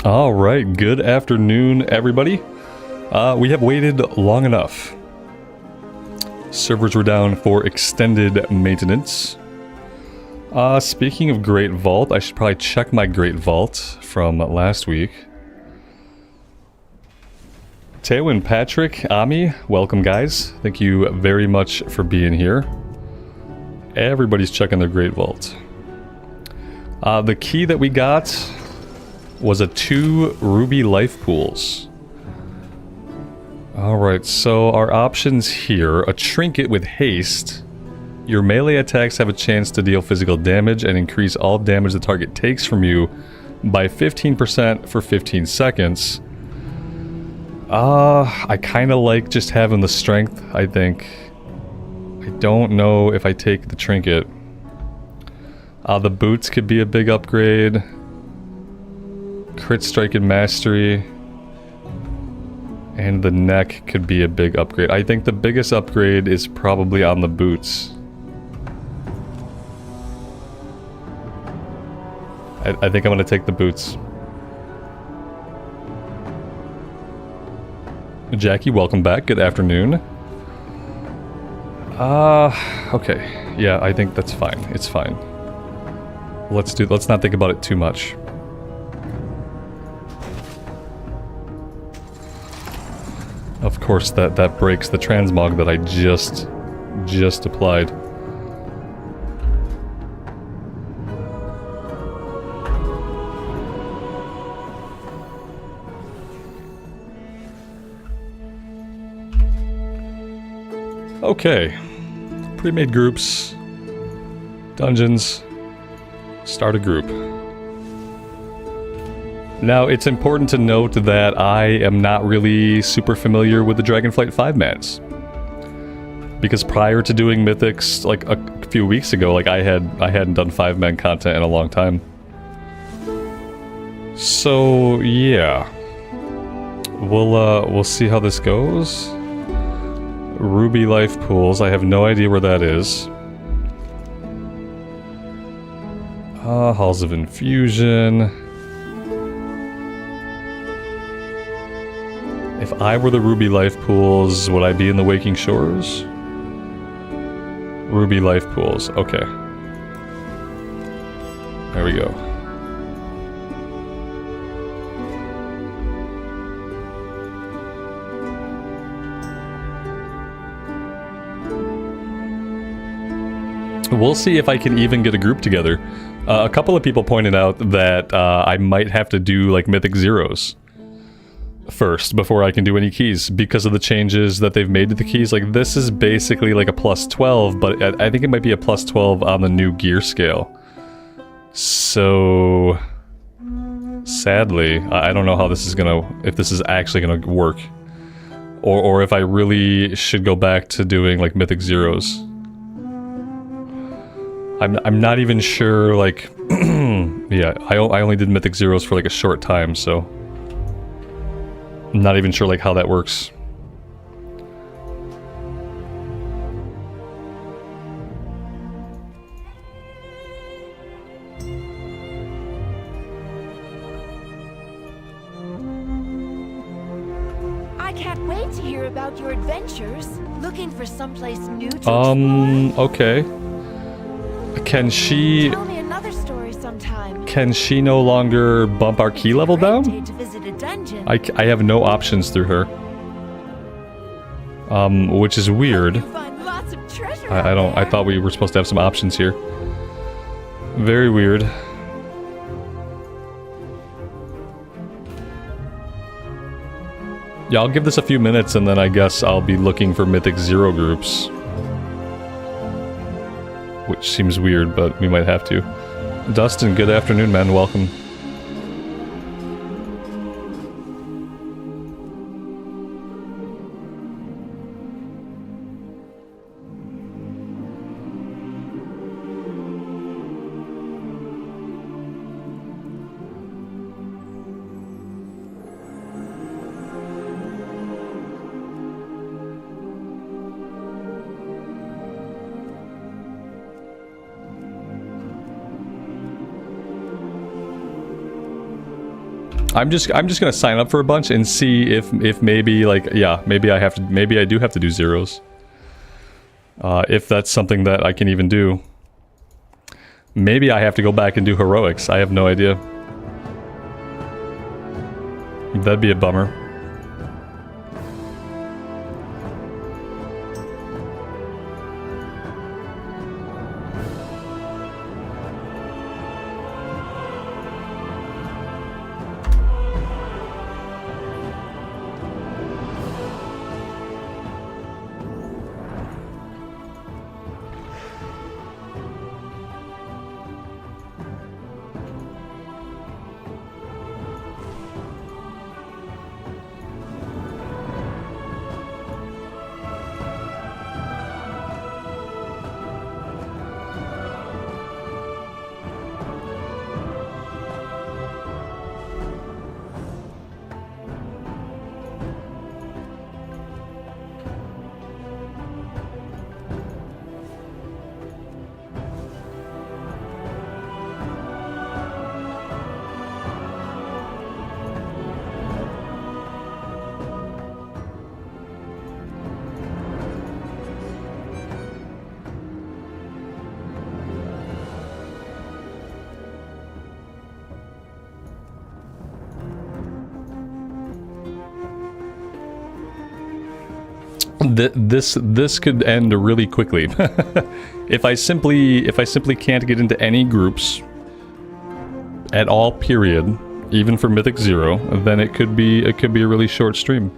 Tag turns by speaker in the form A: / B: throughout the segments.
A: All right, good afternoon, everybody. We have waited long enough. Servers were down for extended maintenance. Speaking of Great Vault, I should probably check my Great Vault from last week. Teo and Patrick, Ami, welcome guys. Thank you very much for being here. Everybody's checking their Great Vault. The key that we got was a 2 ruby life pools. Alright, so our options here. A trinket with haste. Your melee attacks have a chance to deal physical damage and increase all damage the target takes from you by 15% for 15 seconds. I kind of like just having the strength, I think. I don't know if I take the trinket. The boots could be a big upgrade. Crit strike and mastery. And the neck could be a big upgrade. I think the biggest upgrade is probably on the boots. I think I'm going to take the boots. Jackie, welcome back. Good afternoon. Okay. Yeah, I think that's fine. It's fine. Let's not think about it too much. Of course, that breaks the transmog that I just applied. Okay. Pre-made groups. Dungeons. Start a group. Now, it's important to note that I am not really super familiar with the Dragonflight 5-mans. Because prior to doing Mythics, like a few weeks ago, like I hadn't done 5-man content in a long time. So, yeah. We'll see how this goes. Ruby life pools, I have no idea where that is. Halls of Infusion. If I were the Ruby life pools, would I be in the Waking Shores? Ruby life pools, okay. There we go. We'll see if I can even get a group together. A couple of people pointed out that I might have to do like Mythic Zeros first before I can do any keys because of the changes that they've made to the keys. Like this is basically like a plus 12, but I think it might be a plus 12 on the new gear scale. So sadly, I don't know how this is if this is actually gonna work, or if I really should go back to doing like Mythic Zeros. I'm not even sure, like, yeah, I only did Mythic Zeros for like a short time, so I'm not even sure like how that works.
B: I can't wait to hear about your adventures. Looking for someplace new to explore?
A: Okay. Can she...
B: Tell me another story sometime.
A: Can she no longer bump our key level down?
B: To visit a dungeon.
A: I have no options through her. Which is weird.
B: You find lots of treasure
A: I thought we were supposed to have some options here. Very weird. Yeah, I'll give this a few minutes and then I guess I'll be looking for Mythic Zero groups. Which seems weird, but we might have to. Dustin, good afternoon, man. Welcome. I'm just gonna sign up for a bunch and see if maybe like, yeah, maybe I do have to do zeros. If that's something that I can even do. Maybe I have to go back and do heroics. I have no idea. That'd be a bummer. This could end really quickly. if I simply can't get into any groups at all, period, even for Mythic 0, then it could be a really short stream.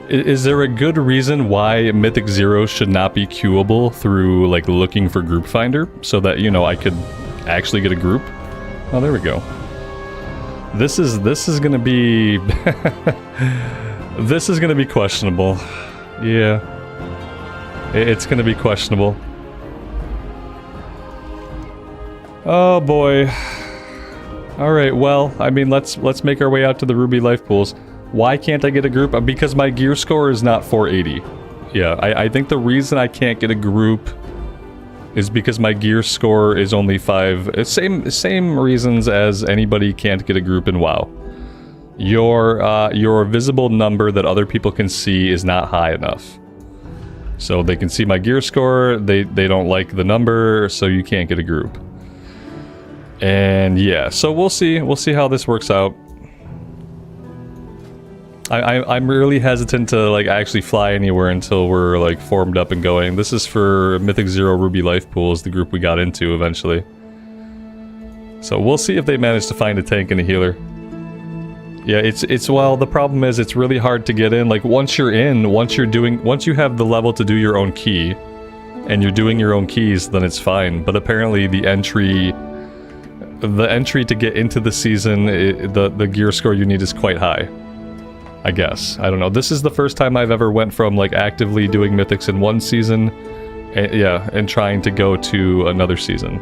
A: Is there a good reason why Mythic 0 should not be queuable through, like, looking for Group Finder? So that, you know, I could actually get a group? Oh, there we go. This is gonna be... this is gonna be questionable. Yeah. It's gonna be questionable. Oh, boy. Alright, well, I mean, let's make our way out to the Ruby Life Pools. Why can't I get a group? Because my gear score is not 480. Yeah, I think the reason I can't get a group is because my gear score is only 5. Same reasons as anybody can't get a group in WoW. Your visible number that other people can see is not high enough. So they can see my gear score, they don't like the number, so you can't get a group. And yeah, so we'll see how this works out. I'm really hesitant to, like, actually fly anywhere until we're, like, formed up and going. This is for Mythic 0 Ruby Life Pools, the group we got into eventually. So we'll see if they manage to find a tank and a healer. Yeah, well, the problem is it's really hard to get in. Like, once you're in, once you have the level to do your own key, and you're doing your own keys, then it's fine. But apparently the entry to get into the season, the gear score you need is quite high. I guess. I don't know. This is the first time I've ever went from, like, actively doing mythics in one season, and trying to go to another season.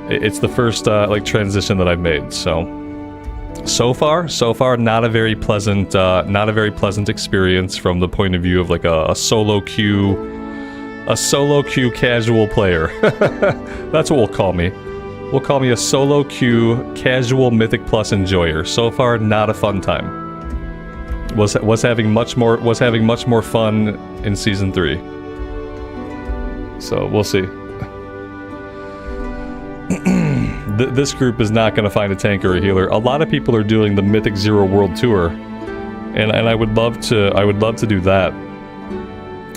A: It's the first, like, transition that I've made, so far, not a very pleasant experience from the point of view of, like, a solo queue casual player. That's what we'll call me. We'll call me a solo queue casual Mythic Plus enjoyer. So far, not a fun time. Was having much more fun in Season 3. So, we'll see. This group is not going to find a tank or a healer. A lot of people are doing the Mythic 0 World Tour. And I would love to do that.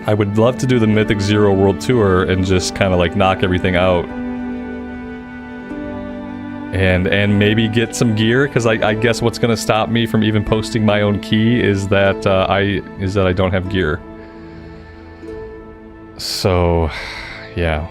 A: I would love to do the Mythic 0 World Tour and just kind of, like, knock everything out. And maybe get some gear, because I guess what's going to stop me from even posting my own key is that I don't have gear. So, yeah.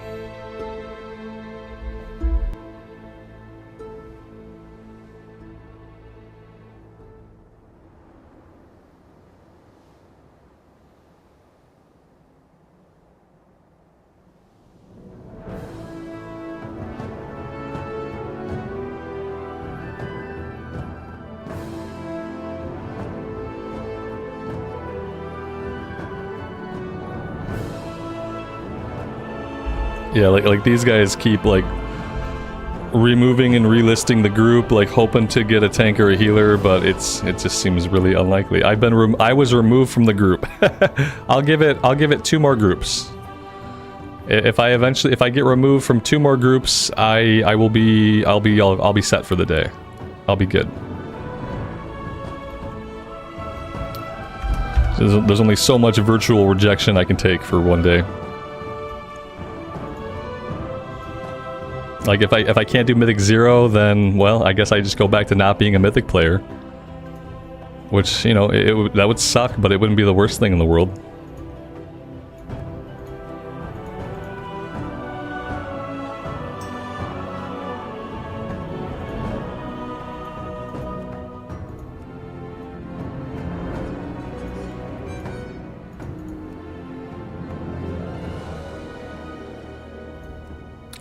A: Yeah, like these guys keep like removing and relisting the group, like hoping to get a tank or a healer, but it just seems really unlikely. I was removed from the group. I'll give it 2 more groups. If I get removed from 2 more groups, I'll be set for the day. I'll be good. There's only so much virtual rejection I can take for one day. Like if I can't do Mythic 0, then well, I guess I just go back to not being a Mythic player. Which, you know, that would suck, but it wouldn't be the worst thing in the world.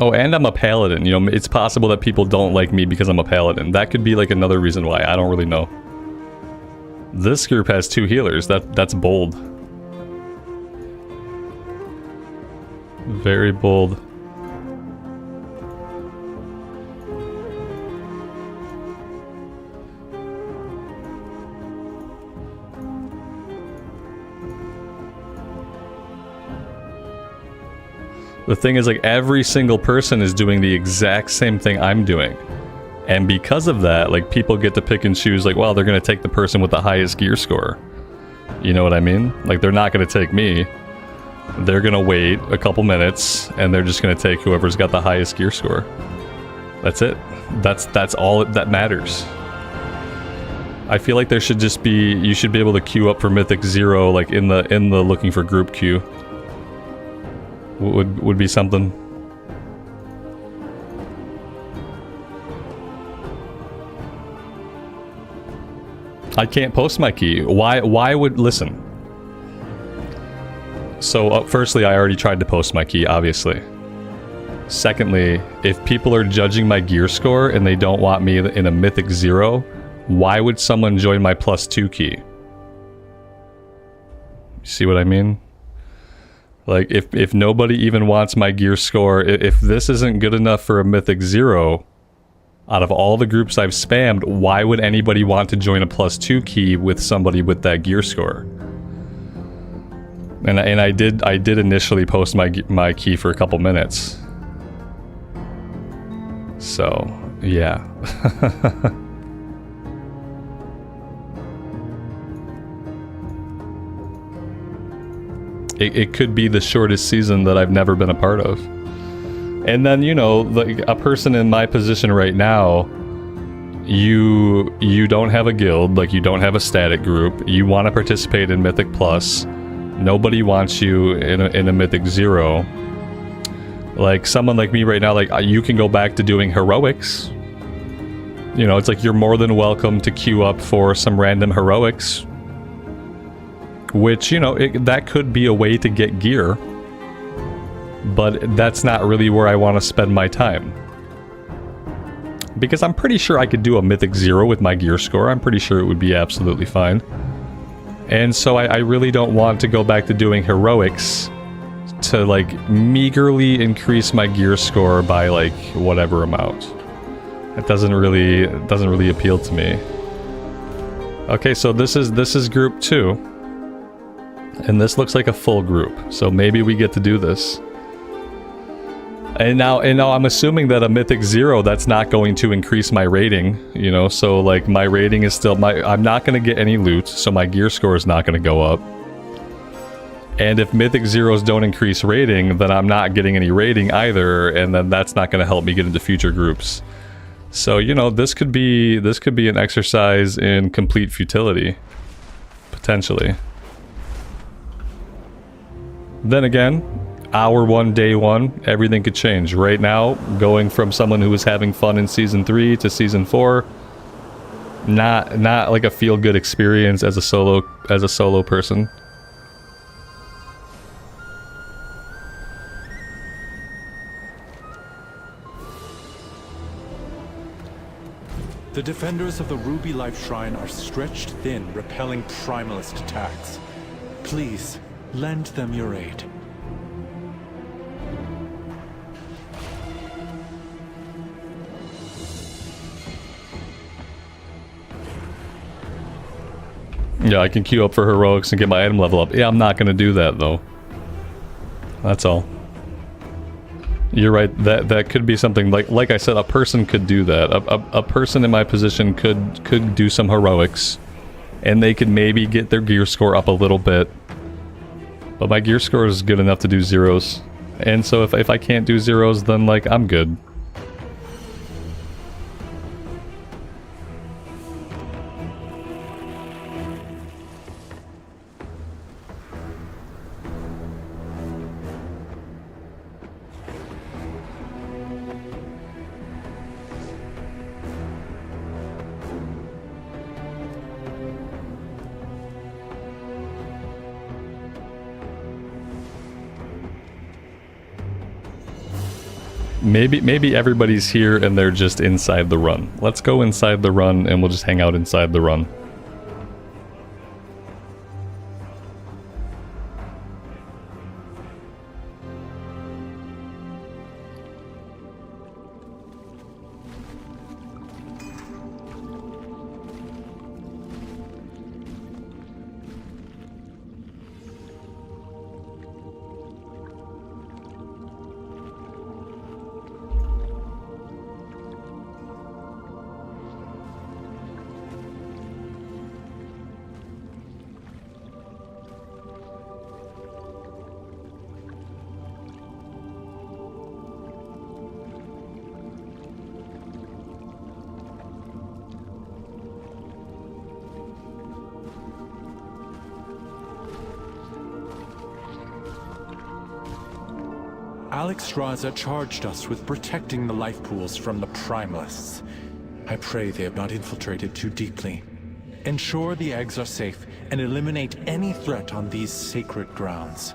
A: Oh, and I'm a paladin. You know, it's possible that people don't like me because I'm a paladin. That could be like another reason why. I don't really know. This group has 2 healers. That's bold. Very bold. The thing is, like, every single person is doing the exact same thing I'm doing. And because of that, like, people get to pick and choose, like, well, they're going to take the person with the highest gear score. You know what I mean? Like, they're not going to take me. They're going to wait a couple minutes, and they're just going to take whoever's got the highest gear score. That's it. That's all that matters. I feel like there should just be, you should be able to queue up for Mythic 0, like, in the looking for group queue. Would be something. I can't post my key. Why would... Listen. So, firstly, I already tried to post my key, obviously. Secondly, if people are judging my gear score and they don't want me in a Mythic 0, why would someone join my +2 key? You see what I mean? Like, if nobody even wants my gear score, if this isn't good enough for a Mythic 0, out of all the groups I've spammed, why would anybody want to join a +2 key with somebody with that gear score? And I did initially post my key for a couple minutes. So, yeah. It could be the shortest season that I've never been a part of. And then, you know, like a person in my position right now, you don't have a guild, like you don't have a static group, you want to participate in Mythic Plus, nobody wants you in a Mythic 0. Like someone like me right now, like you can go back to doing heroics. You know, it's like you're more than welcome to queue up for some random heroics. Which, you know, that could be a way to get gear. But that's not really where I want to spend my time. Because I'm pretty sure I could do a Mythic 0 with my gear score. I'm pretty sure it would be absolutely fine. And so I really don't want to go back to doing heroics to, like, meagerly increase my gear score by, like, whatever amount. It doesn't really appeal to me. Okay, so this is group 2. And this looks like a full group, so maybe we get to do this. And now I'm assuming that a Mythic 0, that's not going to increase my rating, you know, so like my rating is still, I'm not going to get any loot, so my gear score is not going to go up. And if Mythic 0s don't increase rating, then I'm not getting any rating either, and then that's not going to help me get into future groups. So, you know, this could be an exercise in complete futility, potentially. Then again, hour 1, day 1, everything could change. Right now, going from someone who was having fun in Season 3 to Season 4, not like a feel-good experience as a solo person.
C: The defenders of the Ruby Life Shrine are stretched thin, repelling primalist attacks. Please, lend them your aid.
A: Yeah, I can queue up for heroics and get my item level up. Yeah, I'm not gonna do that though. That's all. You're right. That could be something like I said. A person could do that. A person in my position could do some heroics, and they could maybe get their gear score up a little bit. But my gear score is good enough to do zeros, and so if I can't do zeros, then like I'm good. Maybe everybody's here and they're just inside the run. Let's go inside the run and we'll just hang out inside the run.
C: Algeth'ar charged us with protecting the life pools from the primalists. I pray they have not infiltrated too deeply. Ensure the eggs are safe and eliminate any threat on these sacred grounds.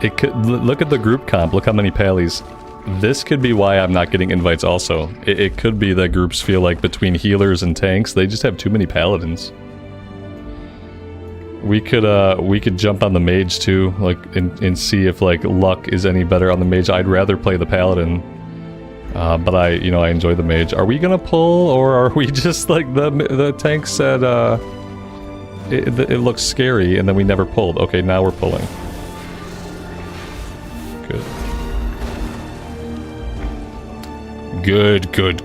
A: It could look at the group comp. Look how many pallies. This could be why I'm not getting invites. Also, it could be that groups feel like between healers and tanks, they just have too many paladins. We could jump on the mage too, like and see if like luck is any better on the mage. I'd rather play the paladin, but I enjoy the mage. Are we gonna pull, or are we just like the tank said? It looks scary, and then we never pulled. Okay, now we're pulling. Good. Good.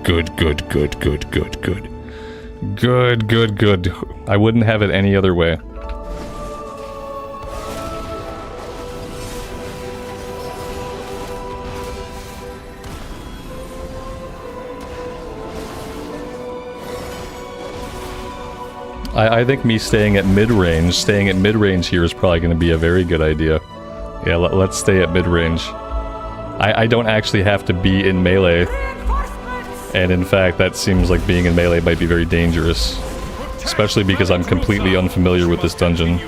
A: I wouldn't have it any other way. I think me staying at mid-range here is probably going to be a very good idea. Yeah, let's stay at mid-range. I don't actually have to be in melee. And in fact, that seems like being in melee might be very dangerous. Especially because I'm completely unfamiliar with this dungeon.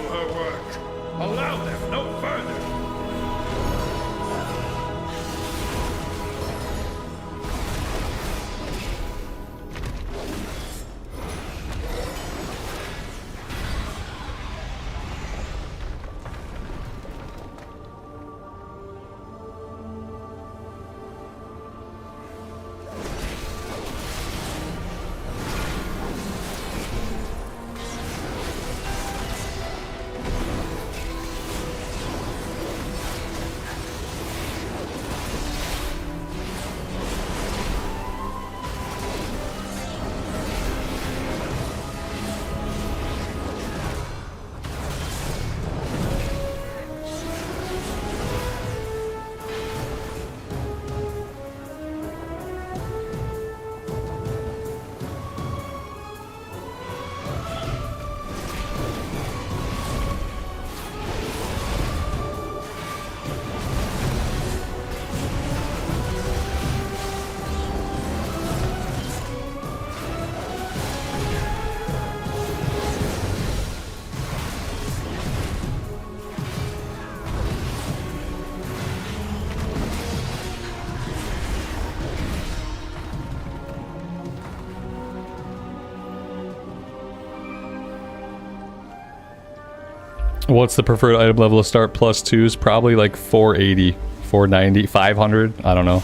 A: What's the preferred item level to start +2s? Probably like 480, 490, 500. I don't know.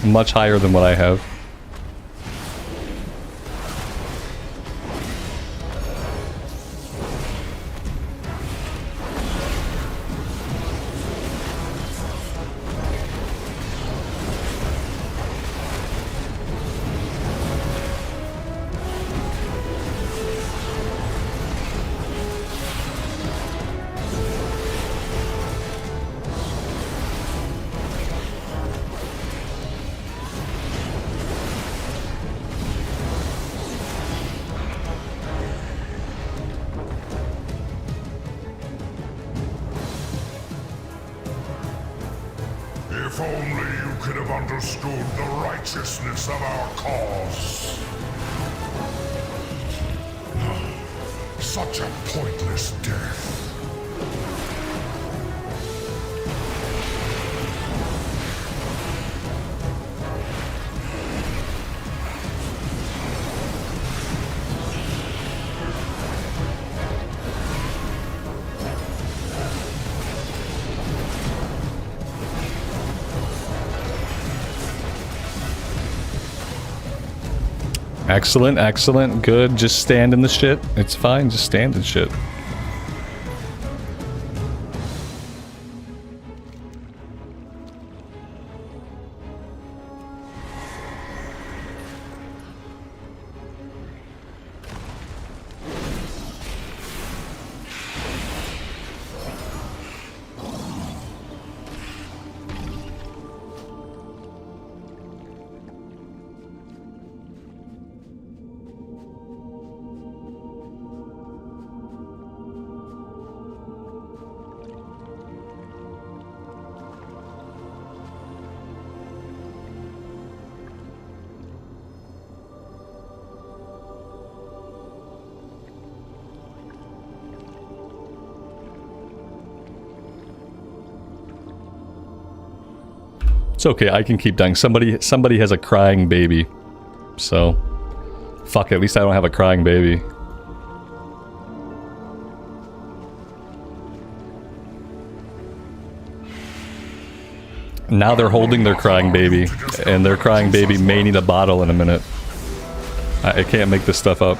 A: Much higher than what I have.
D: If only you could have understood the righteousness of our cause. Such a pointless death.
A: Excellent, excellent, good. Just stand in the shit. It's fine, just stand in shit. It's okay, I can keep dying. Somebody has a crying baby. So, fuck it, at least I don't have a crying baby. Now they're holding their crying baby, and their crying baby may need a bottle in a minute. I can't make this stuff up.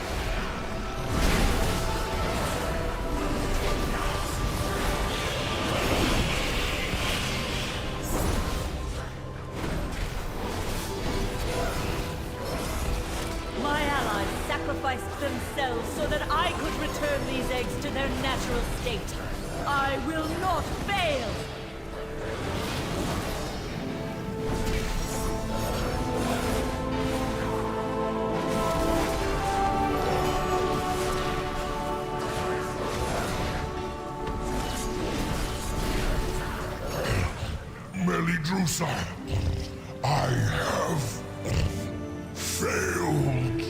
D: I have failed.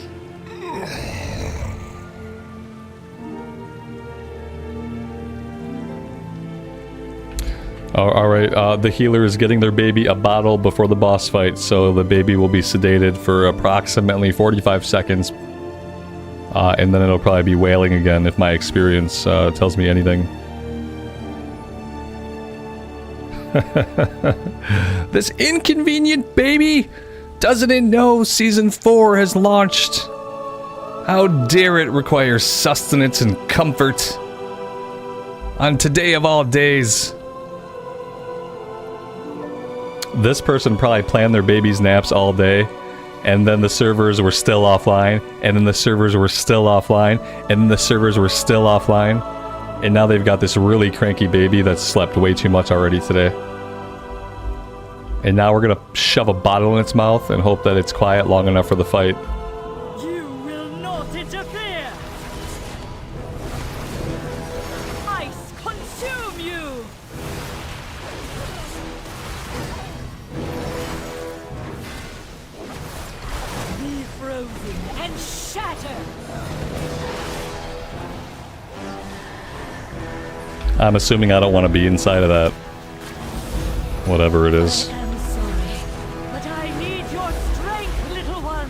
A: Alright, the healer is getting their baby a bottle before the boss fight, so the baby will be sedated for approximately 45 seconds. And then it'll probably be wailing again if my experience tells me anything. This inconvenient baby! Doesn't it know Season 4 has launched? How dare it require sustenance and comfort on today of all days? This person probably planned their baby's naps all day, and then the servers were still offline, and then the servers were still offline, and then the servers were still offline, and now they've got this really cranky baby that's slept way too much already today. And now we're gonna shove a bottle in its mouth and hope that it's quiet long enough for the fight.
E: You will not interfere! Ice consume you! Be frozen and shatter!
A: I'm assuming I don't want to be inside of that. Whatever it is.
E: I'm sorry, but I need your strength, little one!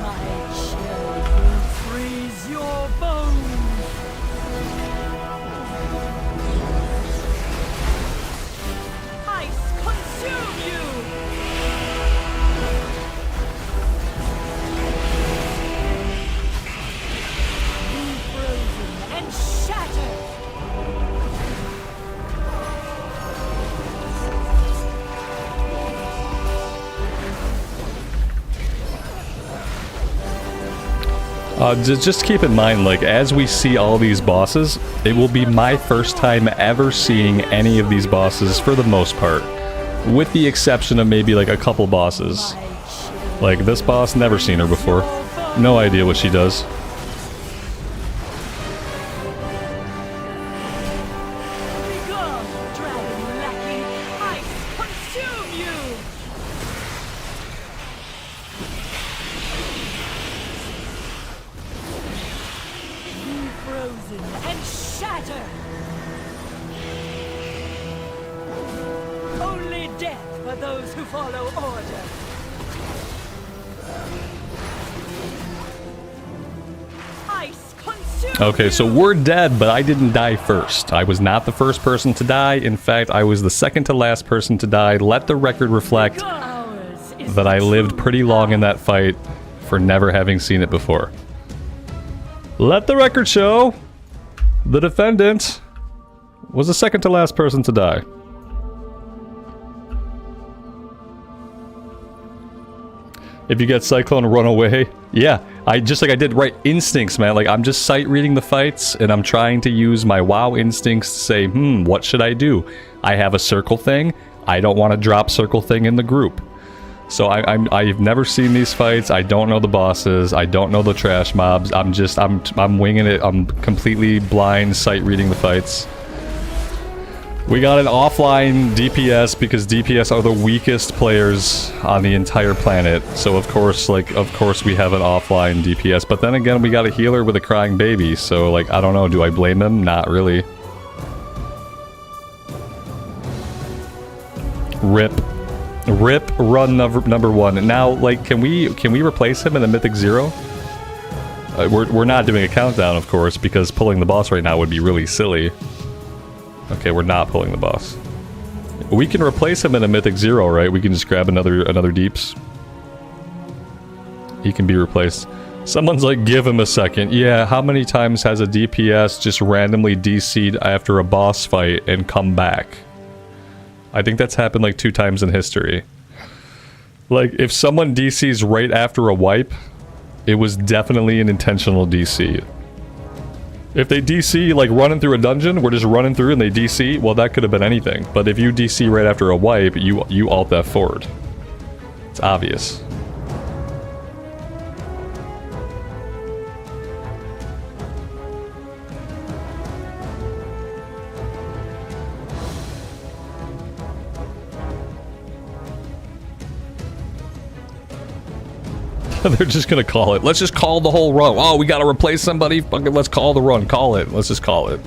E: My chill will freeze
A: Just keep in mind, like, as we see all these bosses, it will be my first time ever seeing any of these bosses for the most part. With the exception of maybe, like, a couple bosses. Like, this boss, never seen her before. No idea what she does.
E: Begone, dragon lackey! I consume you! Be frozen and shatter! Only death for those who follow order! Ice consume
A: Okay, so
E: you!
A: we're dead, but I didn't die first. I was not the first person to die. In fact, I was the second to last person to die. Let the record reflect
E: Ours is
A: that I
E: the
A: lived
E: true
A: pretty long in that fight for never having seen it before. Let the record show the defendant was the second to last person to die. If you get Cyclone, run away. Yeah, I just like I did right instincts, man. Like, I'm just sight reading the fights, and I'm trying to use my WoW instincts to say, what should I do? I have a circle thing. I don't want to drop circle thing in the group. So I've never seen these fights. I don't know the bosses. I don't know the trash mobs. I'm winging it. I'm completely blind sight reading the fights. We got an offline DPS because DPS are the weakest players on the entire planet. So of course we have an offline DPS. But then again, we got a healer with a crying baby. So like, I don't know. Do I blame him? Not really. Rip run number one. Now, like, can we replace him in a Mythic 0? We're not doing a countdown, of course, because pulling the boss right now would be really silly. Okay, we're not pulling the boss. We can replace him in a Mythic 0, right? We can just grab another Deeps. He can be replaced. Someone's like, give him a second. Yeah, how many times has a DPS just randomly DC'd after a boss fight and come back? I think that's happened like 2 times in history. Like, if someone DC's right after a wipe, it was definitely an intentional DC. If they DC, like, running through a dungeon, we're just running through and they DC, well, that could have been anything. But if you DC right after a wipe, you alt that forward. It's obvious. They're just gonna call it. Let's just call the whole run. Oh, we gotta replace somebody? Fucking let's call the run. Call it. Let's just call it.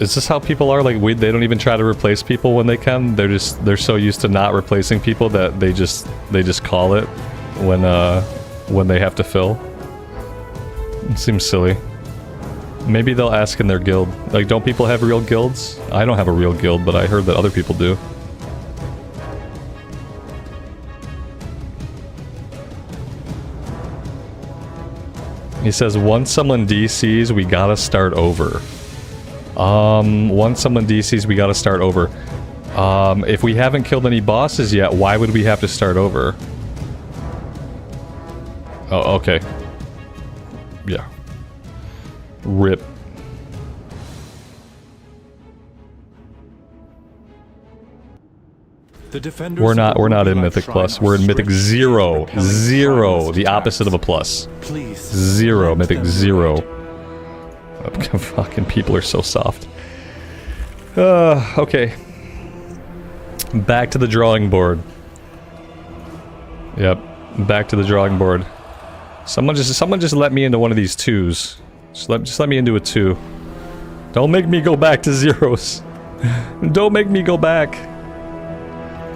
A: Is this how people are? Like, they don't even try to replace people when they can? They're so used to not replacing people that they just call it when they have to fill. It seems silly. Maybe they'll ask in their guild. Like, don't people have real guilds? I don't have a real guild, but I heard that other people do. He says, once someone DCs, we gotta start over. Once someone DCs, we gotta start over. If we haven't killed any bosses yet, why would we have to start over? Oh, okay. Yeah. Rip. We're not in Mythic Plus. We're in Mythic 0. 0. The opposite of a plus. 0. Mythic 0. Fucking people are so soft. Okay. Back to the drawing board. Yep. Back to the drawing board. Someone just let me into one of these 2s. Just let me into a 2. Don't make me go back to 0s. Don't make me go back.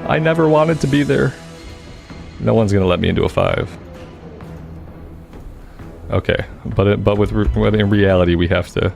A: I never wanted to be there. No one's gonna let me into a 5. Okay, but in reality we have to.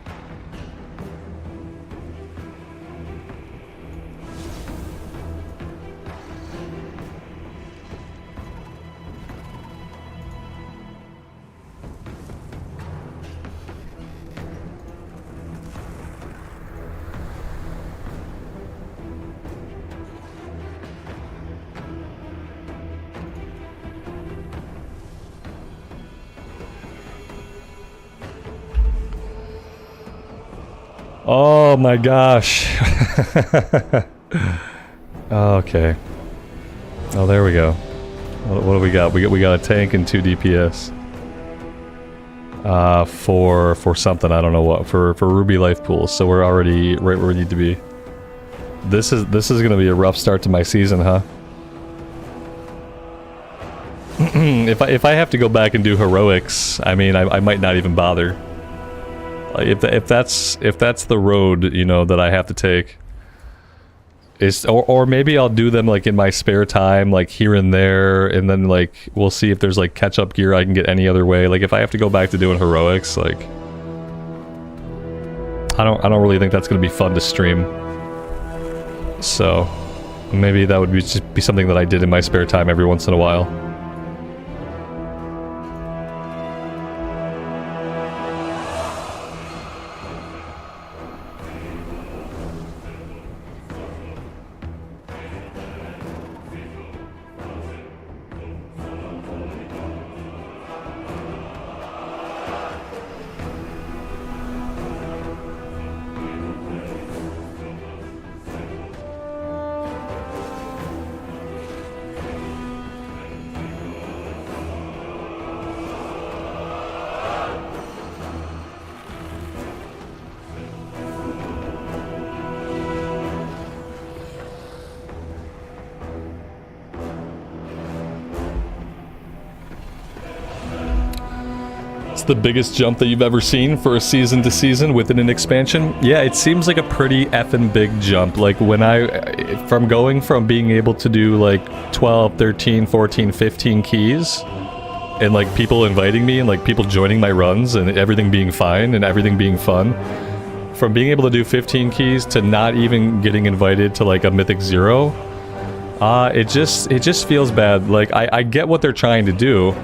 A: Oh my gosh. Okay. Oh, there we go. What do we got? We got a tank and 2 DPS. For something, I don't know what. For Ruby life pools. So we're already right where we need to be. This is gonna be a rough start to my season, huh? if I have to go back and do heroics, I mean, I might not even bother. Like, if that's the road, you know, that I have to take. Or maybe I'll do them like in my spare time, like here and there, and then like we'll see if there's like catch-up gear I can get any other way. Like if I have to go back to doing heroics, like I don't really think that's gonna be fun to stream. So maybe that would just be something that I did in my spare time every once in a while. The biggest jump that you've ever seen for a season to season within an expansion? Yeah, it seems like a pretty effing big jump. Like when from going from being able to do like 12, 13, 14, 15 keys and like people inviting me and like people joining my runs and everything being fine and everything being fun, from being able to do 15 keys to not even getting invited to like a Mythic 0, it just feels bad. Like I get what they're trying to do.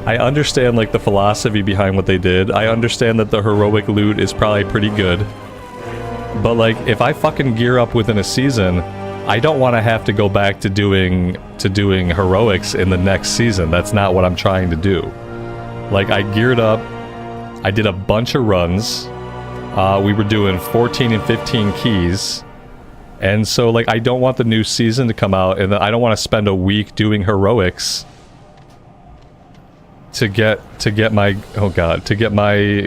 A: I understand like the philosophy behind what they did. I understand that the heroic loot is probably pretty good. But like if I fucking gear up within a season, I don't want to have to go back to doing heroics in the next season. That's not what I'm trying to do. Like I geared up, I did a bunch of runs. We were doing 14 and 15 keys. And so like I don't want the new season to come out and I don't want to spend a week doing heroics to get my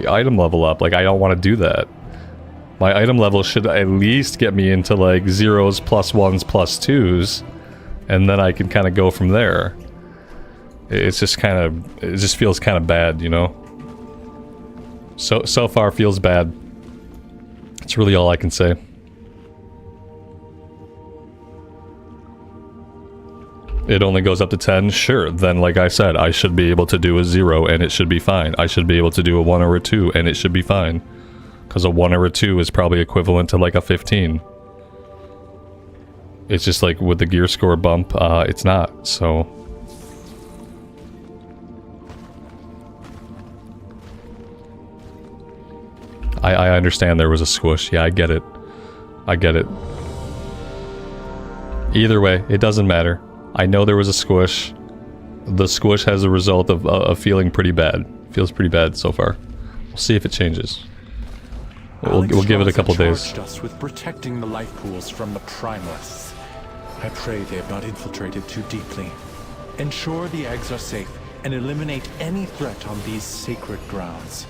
A: item level up. Like I don't want to do that. My item level should at least get me into like 0s, +1s, +2s, and then I can kind of go from there. It just feels kind of bad, you know. So far feels bad. That's really all I can say. It only goes up to 10? Sure, then like I said, I should be able to do a 0 and it should be fine. I should be able to do a 1 or a 2 and it should be fine. Because a 1 or a 2 is probably equivalent to like a 15. It's just like with the gear score bump, it's not, so... I understand there was a squish. Yeah, I get it. I get it. Either way, it doesn't matter. I know there was a squish. The squish has a result of feeling pretty bad. Feels pretty bad so far. We'll see if it changes. We'll give it a couple days.
C: Charged us with protecting the life pools from the primalists. I pray they have not infiltrated too deeply. Ensure the eggs are safe and eliminate any threat on these sacred grounds.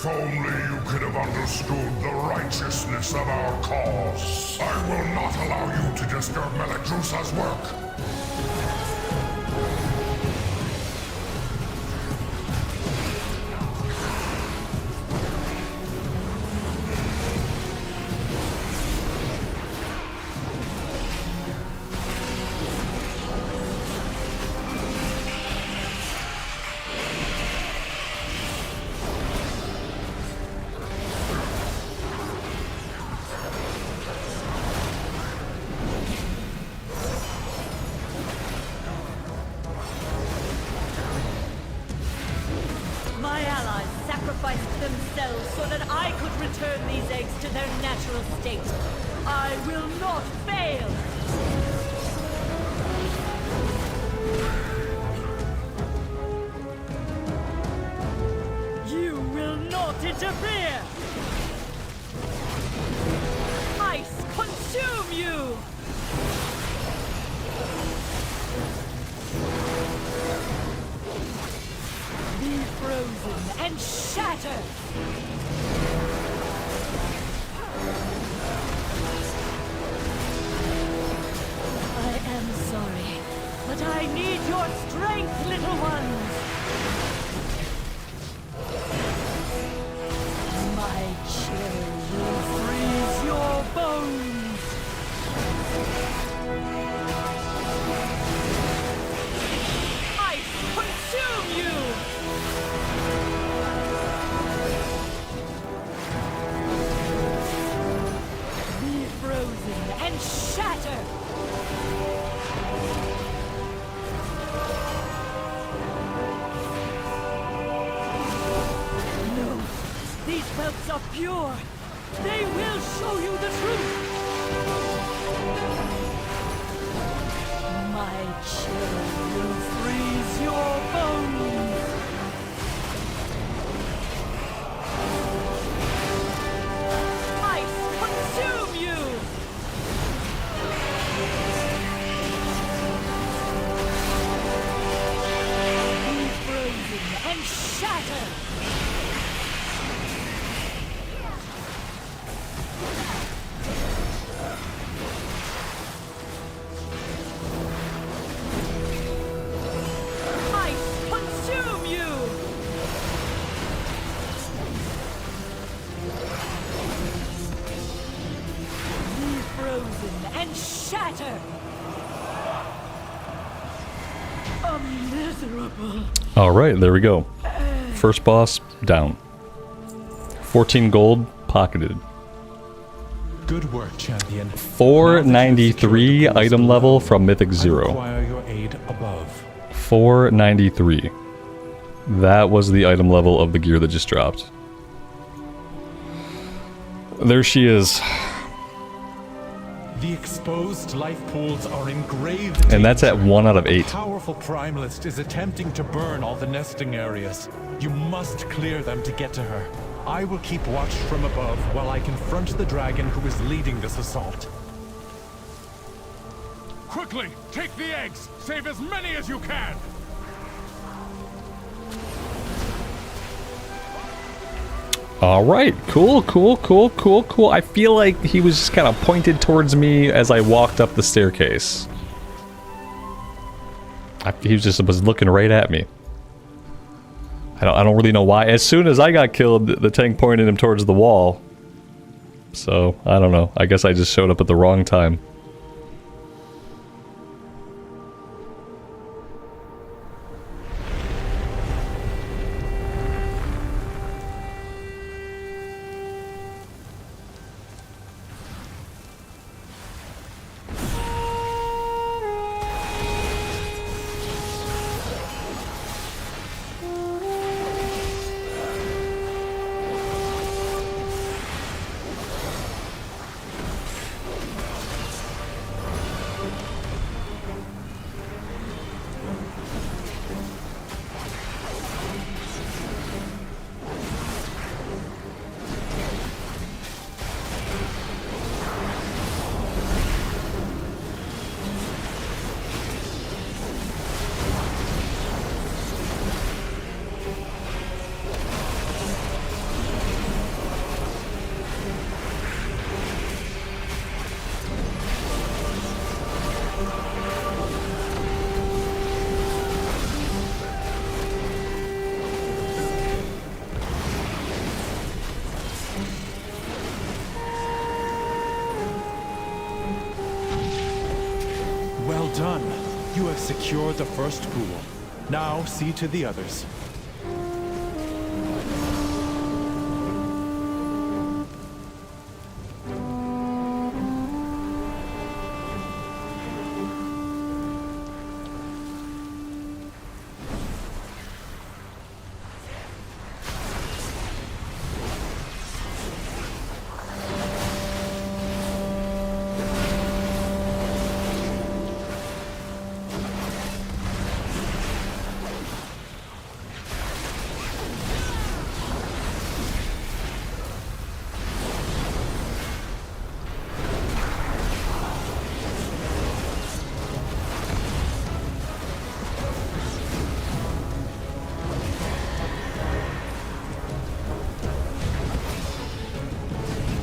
D: If only you could have understood the righteousness of our cause. I will not allow you to disturb Meladrusa's work.
E: My allies sacrificed themselves so that I could return these eggs to their natural state. I will not fail! You will not interfere! Ice consume you! Be frozen and shatter! I am sorry, but I need your strength, little ones! My chill will freeze your bones! Ice consume you! Be frozen and shatter! No, these whelps are pure. They will show you the truth. My chill will freeze your bones. Ice consume you. Be frozen and shatter. Ice consume you! Be frozen and shatter! A miserable.
A: Alright, there we go. First boss down. 14 gold pocketed.
C: Good work, champion.
A: 493 item level from Mythic 0.
C: Require your aid above.
A: 493. That was the item level of the gear that just dropped. There she is.
C: The exposed life pools are in grave danger.
A: And that's at 1 out of 8.
C: A powerful primalist is attempting to burn all the nesting areas. You must clear them to get to her. I will keep watch from above while I confront the dragon who is leading this assault.
D: Quickly, take the eggs! Save as many as you can!
A: Alright, cool. I feel like he was just kind of pointed towards me as I walked up the staircase. He was looking right at me. I don't really know why. As soon as I got killed, the tank pointed him towards the wall. So, I don't know. I guess I just showed up at the wrong time.
C: Secure the first pool. Now see to the others.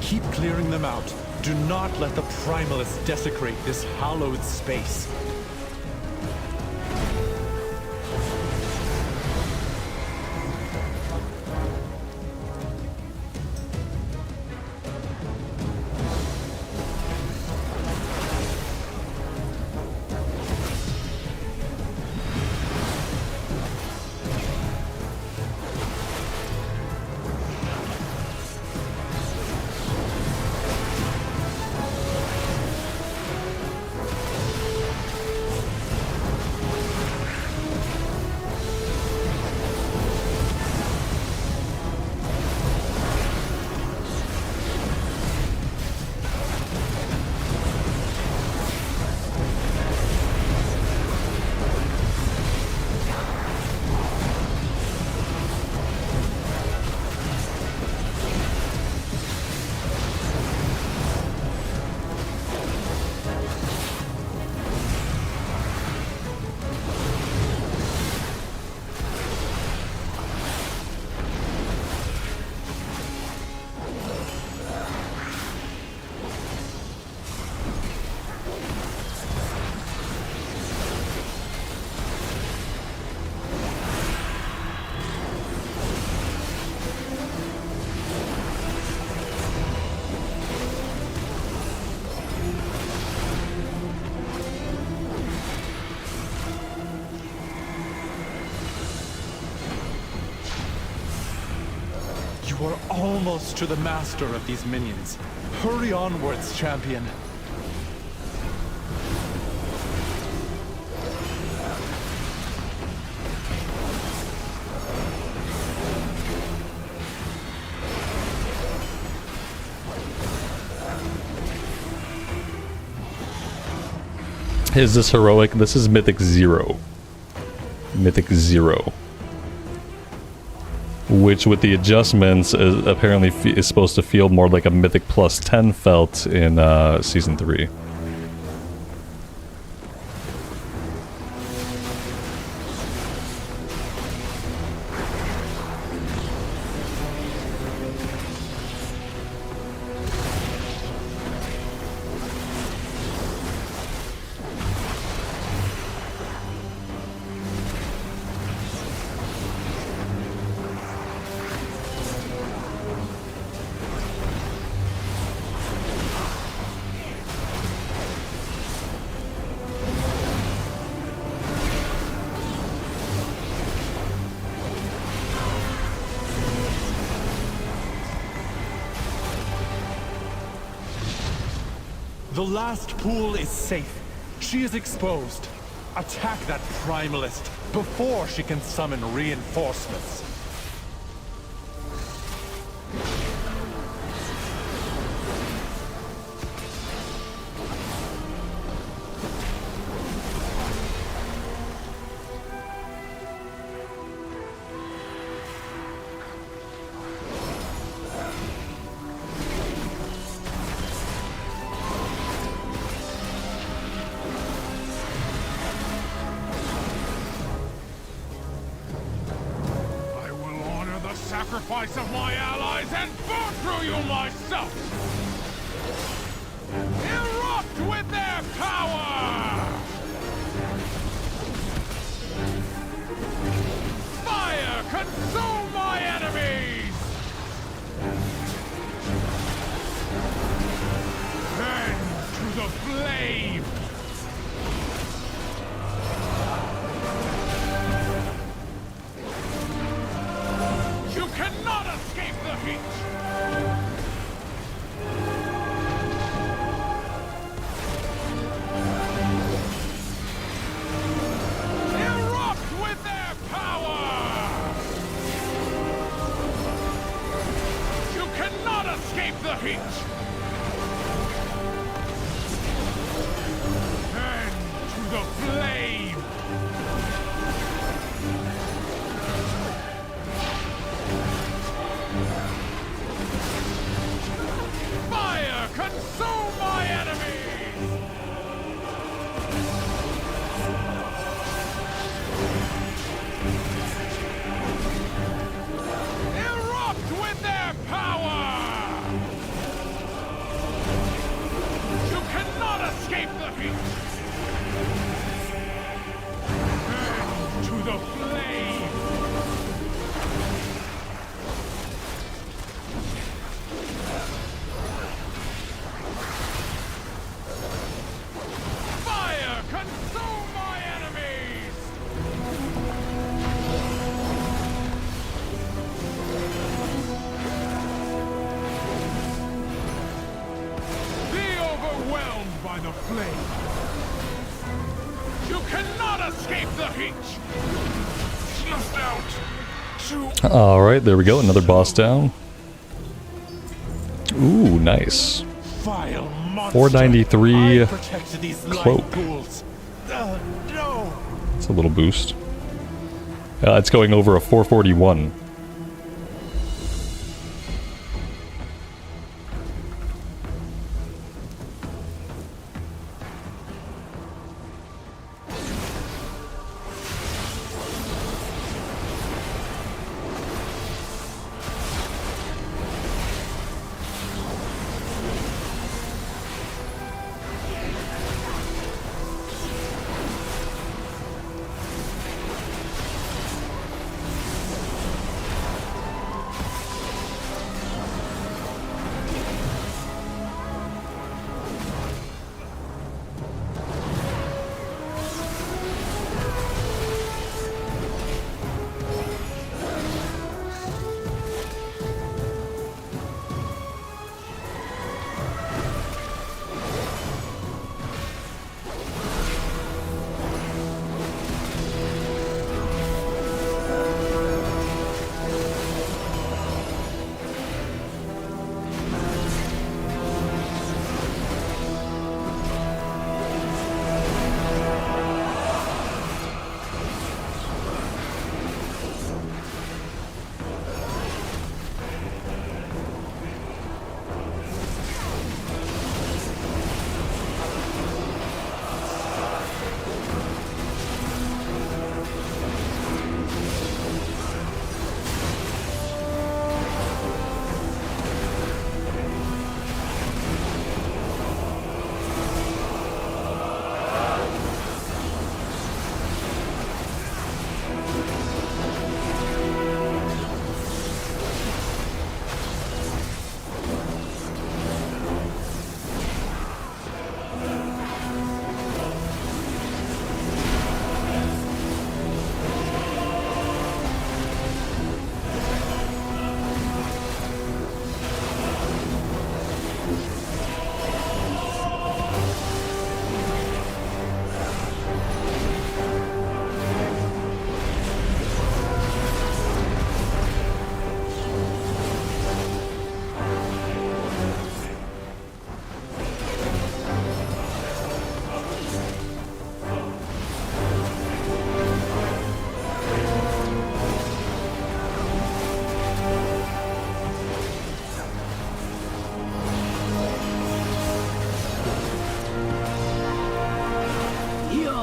C: Keep clearing them out. Do not let the Primalists desecrate this hallowed space. You are almost to the master of these minions. Hurry onwards, champion.
A: Is this heroic? This is Mythic 0. Mythic 0. Which, with the adjustments, apparently is supposed to feel more like a Mythic plus 10 felt in Season 3.
C: The last pool is safe. She is exposed. Attack that Primalist before she can summon reinforcements.
D: Sacrifice of my allies and burn through you myself! Erupt with their power! Fire consume my enemies! Then to the flame! heat! Erupt with their power! You cannot escape the heat! And to the flame! Fire, consume my enemies! Erupt with their power! You cannot escape the heat! And to the flame! Fire, consume my enemies! Be overwhelmed by the flame! You cannot escape the heat! Snuffed out!
A: Alright, there we go. Another boss down. Ooh, nice.
C: Vile monster.
A: 493
C: I protected these
A: cloak.
C: light pools. No.
A: It's a little boost. It's going over a 441.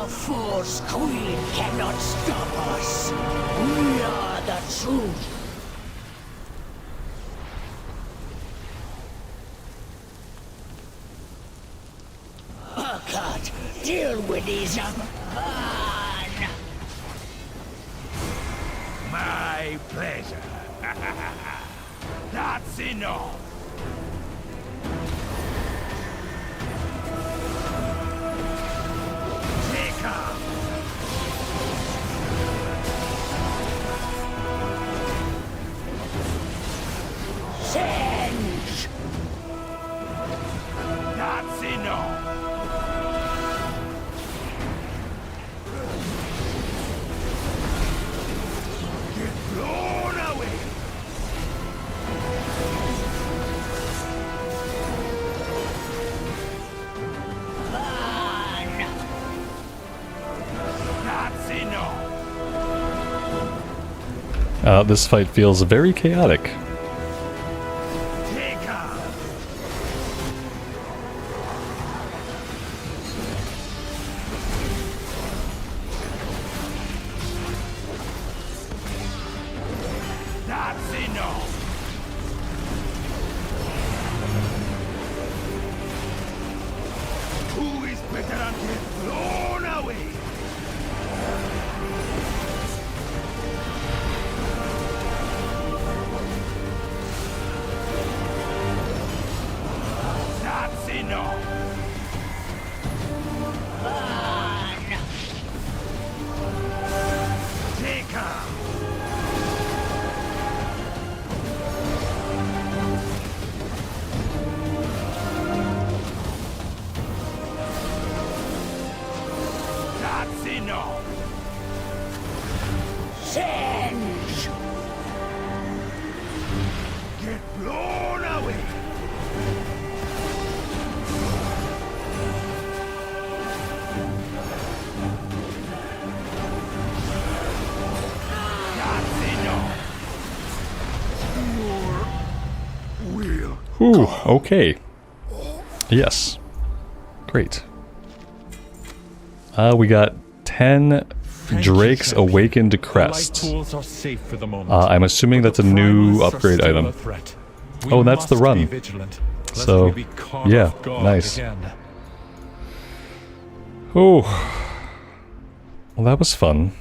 F: Force Queen cannot stop us. We are the truth. Cut. Deal with these young man.
D: My pleasure. That's enough. Take up.
A: This fight feels very chaotic. Ooh, okay. Yes. Great. We got 10 Drakes Awakened Crests. I'm assuming that's a new upgrade item. Oh, that's the run. So, yeah, nice. Oh. Well, that was fun.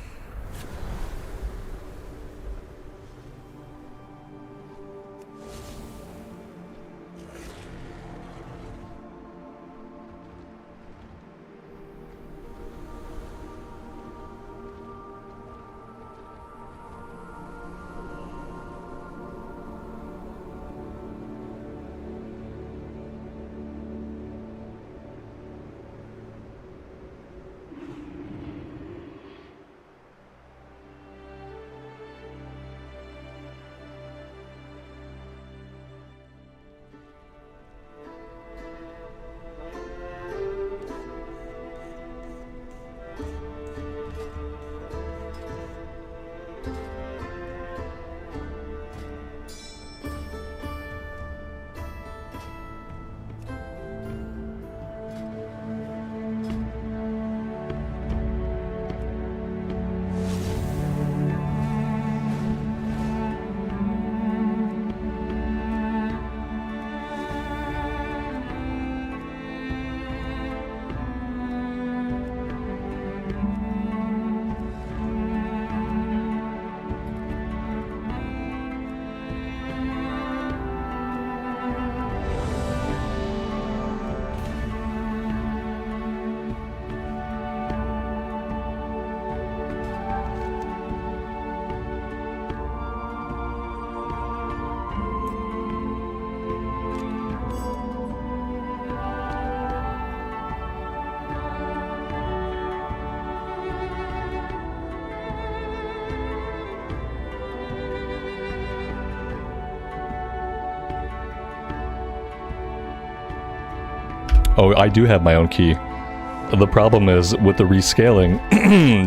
A: Oh, I do have my own key. The problem is, with the rescaling,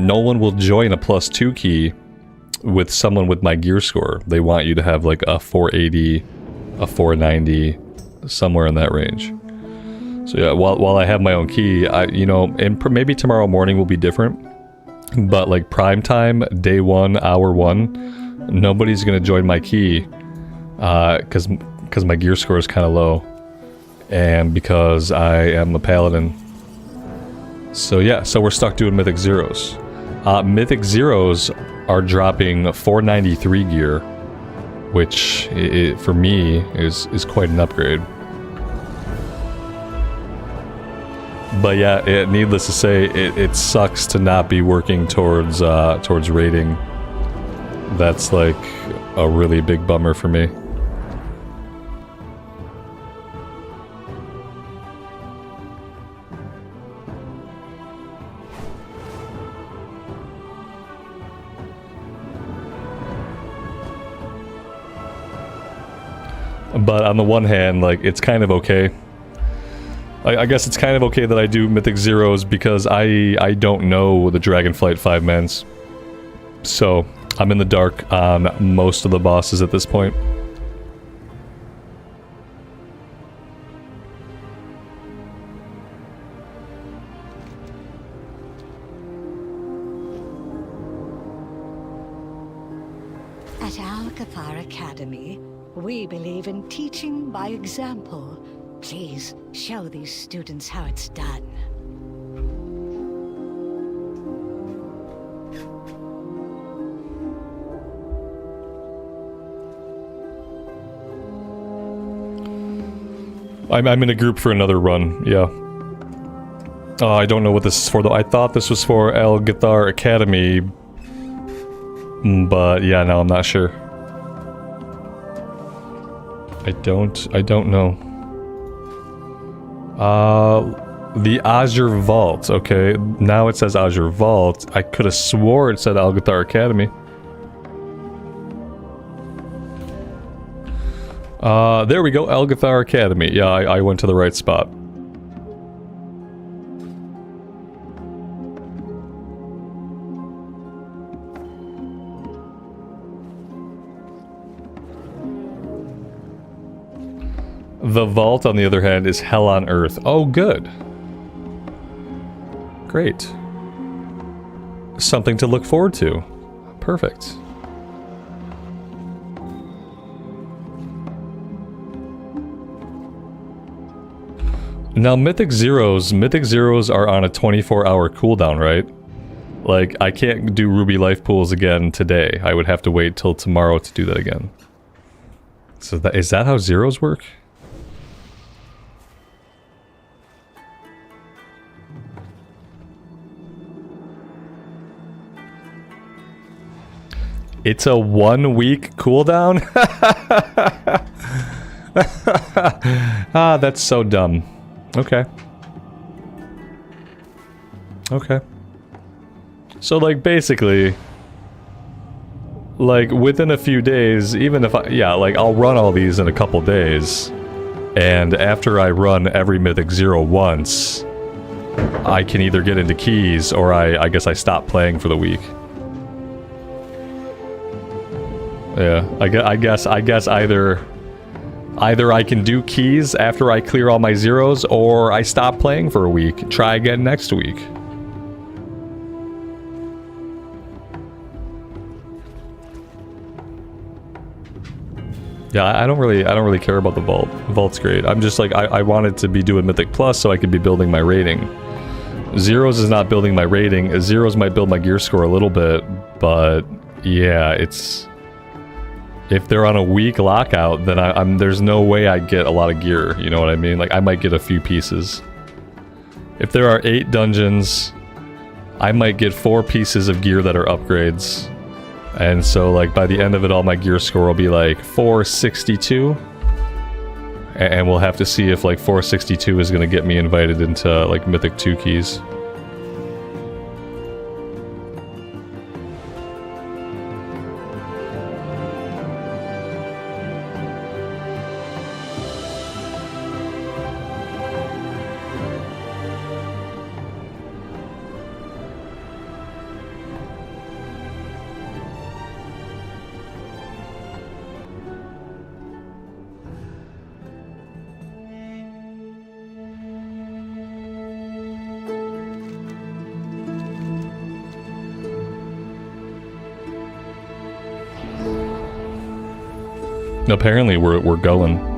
A: no one will join a +2 key with someone with my gear score. They want you to have like a 480, a 490, somewhere in that range. So yeah, while I have my own key, you know, and maybe tomorrow morning will be different, but like prime time, day 1, hour 1, nobody's gonna join my key, because my gear score is kind of low, and because I am a paladin. So yeah, so we're stuck doing Mythic Zeros. Mythic Zeros are dropping 493 gear, which for me is quite an upgrade. But yeah, needless to say, it sucks to not be working towards raiding. That's like a really big bummer for me. But on the one hand, like, it's kind of okay. I guess it's kind of okay that I do Mythic Zeros because I don't know the Dragonflight 5 mens. So I'm in the dark on most of the bosses at this point.
G: At Algeth'ar Academy, we believe in teaching by example. Please show these students how it's done.
A: I'm in a group for another run, yeah. Oh, I don't know what this is for though. I thought this was for Algeth'ar Academy, but yeah, no, I'm not sure. I don't know. The Azure Vault, okay. Now it says Azure Vault. I could have swore it said Algeth'ar Academy. There we go, Algeth'ar Academy. Yeah, I went to the right spot. The vault, on the other hand, is hell on earth. Oh, good. Great. Something to look forward to. Perfect. Now, Mythic Zeros are on a 24-hour cooldown, right? Like, I can't do Ruby Life Pools again today. I would have to wait till tomorrow to do that again. So is that how Zeros work? It's a 1-week cooldown? Ah, that's so dumb. Okay. Okay. So, like, basically, like, within a few days, even if yeah, like, I'll run all these in a couple days, and after I run every Mythic Zero once, I can either get into keys, or I guess I stop playing for the week. Yeah, I guess either I can do keys after I clear all my zeros, or I stop playing for a week. Try again next week. Yeah, I don't really care about the vault. The vault's great. I'm just like, I wanted to be doing Mythic Plus so I could be building my rating. Zeros is not building my rating. Zeros might build my gear score a little bit, but yeah, it's... If they're on a week lockout, then there's no way I get a lot of gear, you know what I mean? Like, I might get a few pieces. If there are 8 dungeons, I might get 4 pieces of gear that are upgrades. And so, like, by the end of it all, my gear score will be, like, 462. And we'll have to see if, like, 462 is gonna get me invited into, like, Mythic 2 keys. Apparently we're going.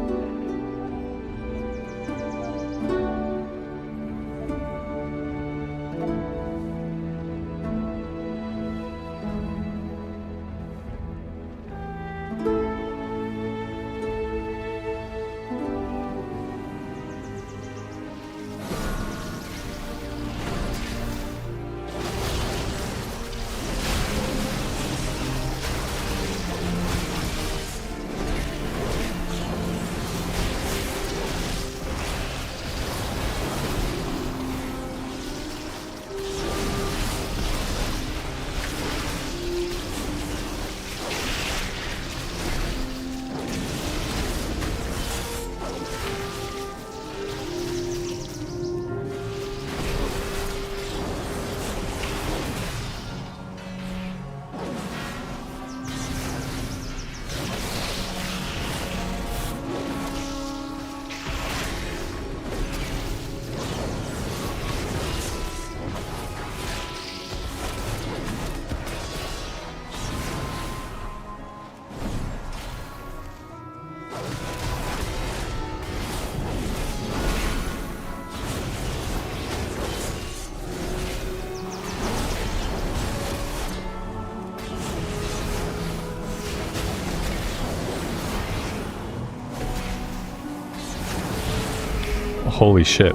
A: Holy shit.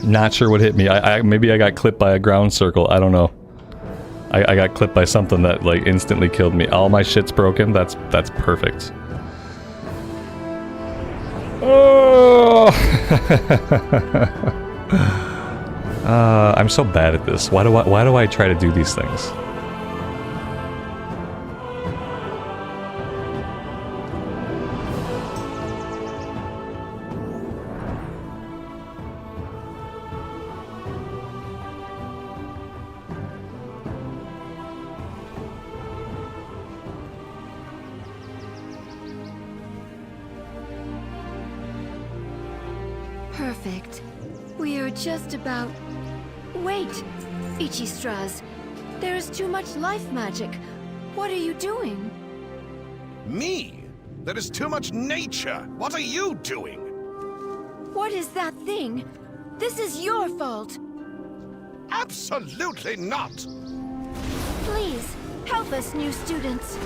A: Not sure what hit me. Maybe I got clipped by a ground circle. I don't know. I got clipped by something that like instantly killed me. All my shit's broken. That's perfect. Oh! I'm so bad at this. Why do I try to do these things?
B: Perfect. We are just about... Wait, Ichistras. There is too much life magic. What are you doing?
H: Me? There is too much nature. What are you doing?
B: What is that thing? This is your fault.
H: Absolutely not.
B: Please, help us, new students.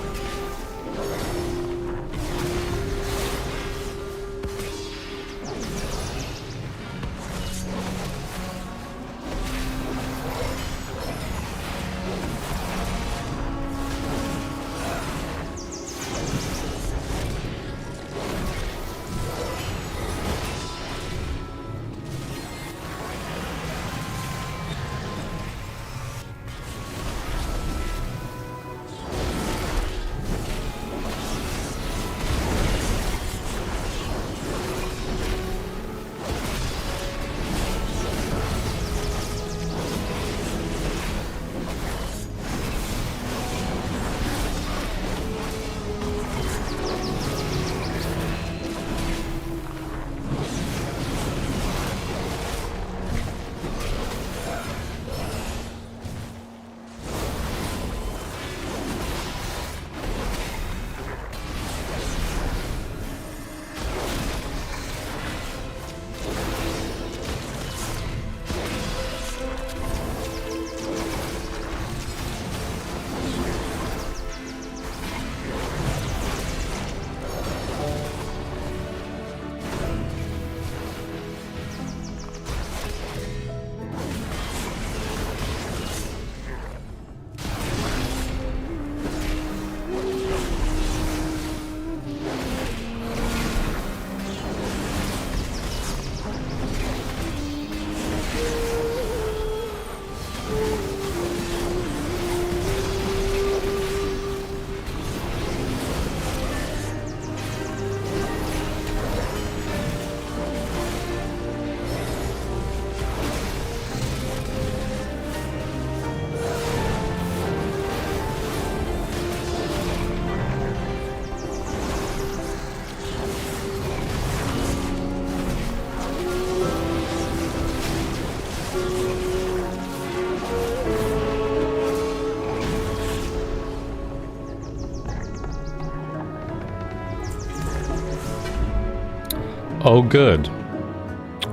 A: Oh good.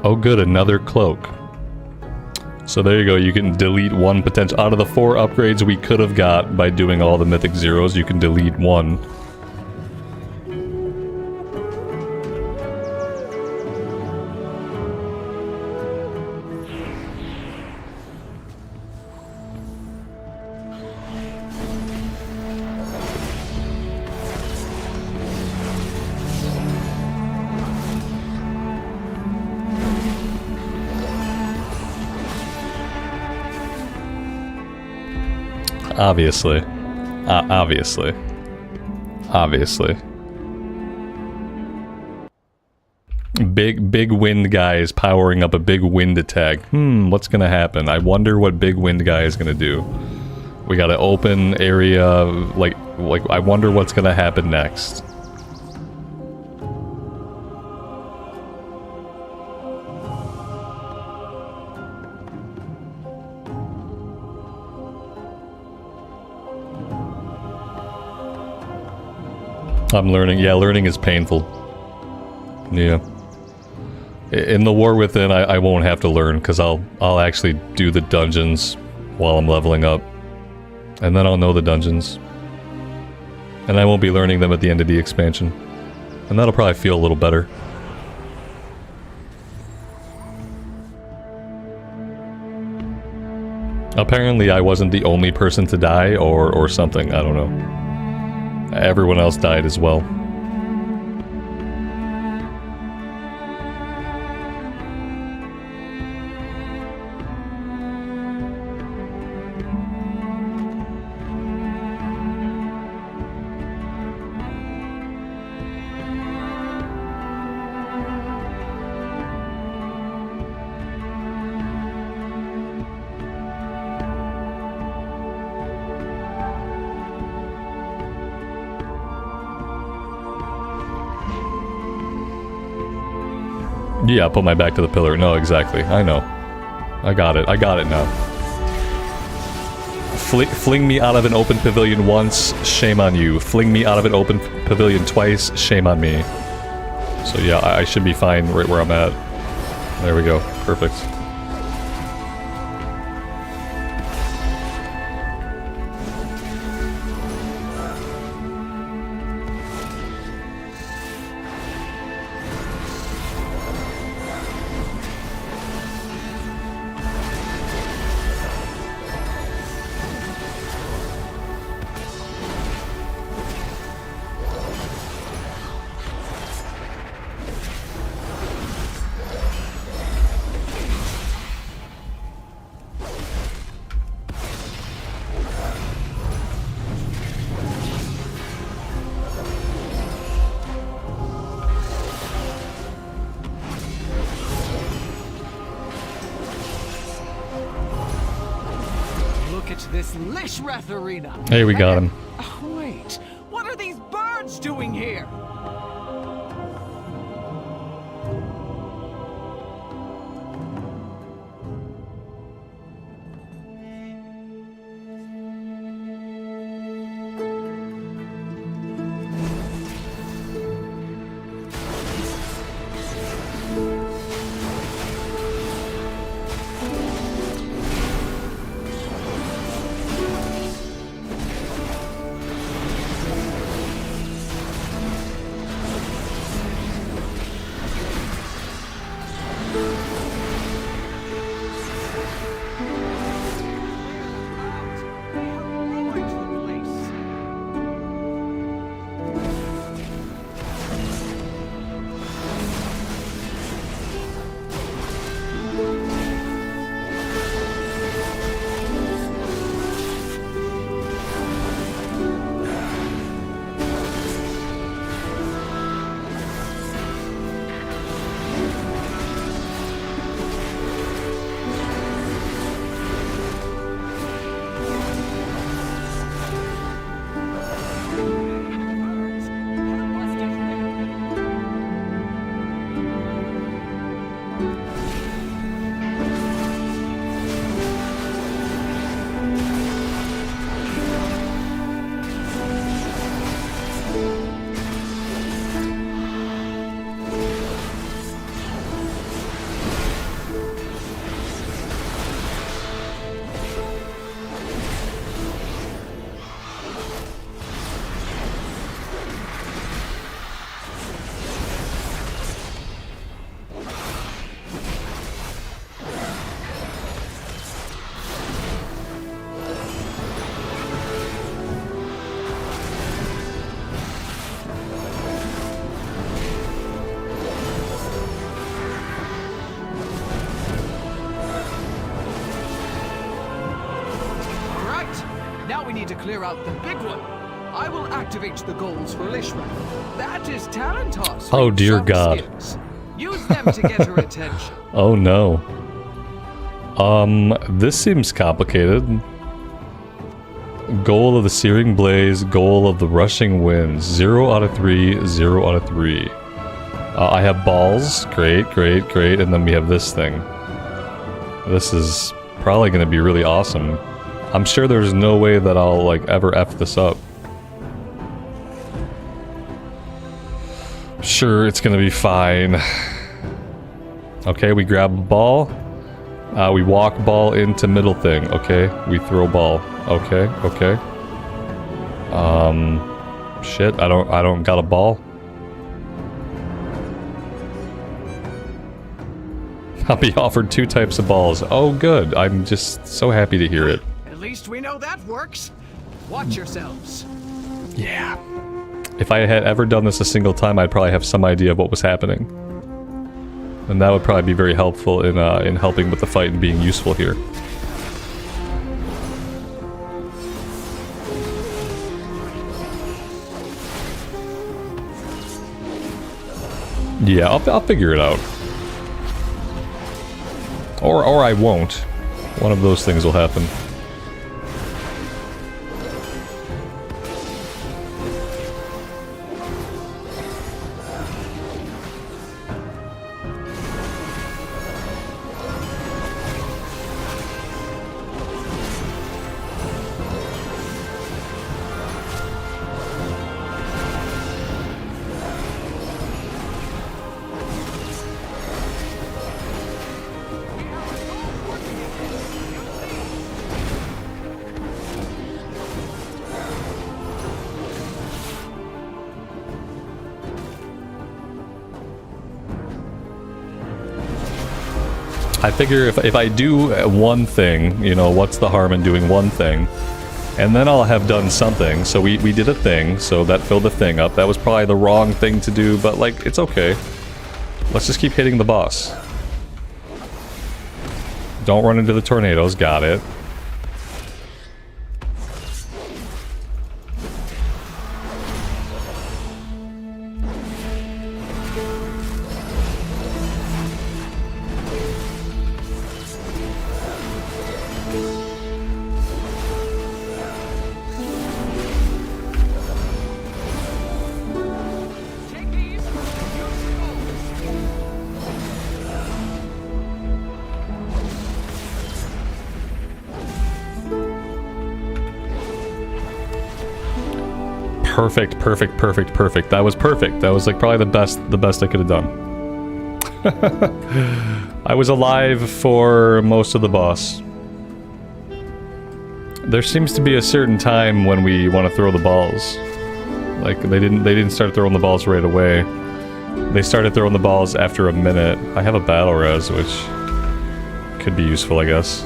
A: Oh good, another cloak. So there you go, you can delete one potential... Out of the 4 upgrades we could have got by doing all the Mythic Zeros, you can delete one. Obviously. Obviously. Big wind guy is powering up a big wind attack. What's gonna happen? I wonder what big wind guy is gonna do. We got an open area, like I wonder what's gonna happen next. I'm learning. Yeah, learning is painful. Yeah. In the War Within, I won't have to learn, because I'll actually do the dungeons while I'm leveling up. And then I'll know the dungeons. And I won't be learning them at the end of the expansion. And that'll probably feel a little better. Apparently I wasn't the only person to die, or something, I don't know. Everyone else died as well. Yeah, put my back to the pillar. No, exactly. I know. I got it. I got it now. Fling me out of an open pavilion once, shame on you. Fling me out of an open pavilion twice, shame on me. So yeah, I should be fine right where I'm at. There we go. Perfect.
I: Arena.
A: Hey, we got him.
I: Oh, wait, what are these birds doing here? To clear out the big one, I will activate the goals for Lishra. That is Talentos.
A: Oh dear God.
I: Skills. Use them to get her attention.
A: Oh no. This seems complicated. Goal of the Searing Blaze, goal of the Rushing Winds. 0 out of 3, 0 out of 3. I have balls. Great, great, great. And then we have this thing. This is probably going to be really awesome. I'm sure there's no way that I'll, like, ever F this up. Sure, it's gonna be fine. Okay, we grab a ball. We walk ball into middle thing. Okay, we throw ball. Okay, okay. Shit, I don't got a ball. I'll be offered 2 types of balls. Oh, good. I'm just so happy to hear it.
I: At least we know that works. Watch yourselves.
A: Yeah. If I had ever done this a single time, I'd probably have some idea of what was happening. And that would probably be very helpful in helping with the fight and being useful here. Yeah, I'll figure it out. Or I won't. One of those things will happen. I figure if I do one thing, you know, what's the harm in doing one thing? And then I'll have done something. So we did a thing, so that filled the thing up. That was probably the wrong thing to do, but like, it's okay. Let's just keep hitting the boss. Don't run into the tornadoes, got it. Perfect, perfect, perfect, perfect. That was perfect. That was like probably the best I could have done. I was alive for most of the boss. There seems to be a certain time when we want to throw the balls. Like they didn't start throwing the balls right away. They started throwing the balls after a minute. I have a battle res, which could be useful, I guess.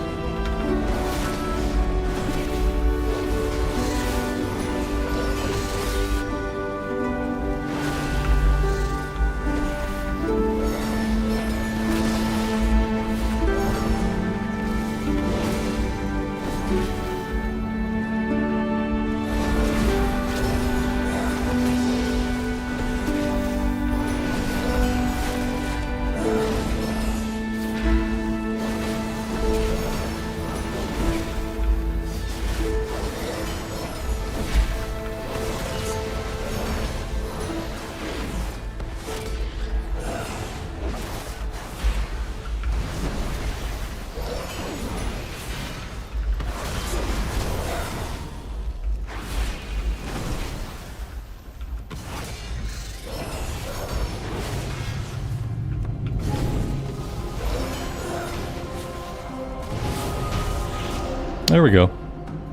A: There we go.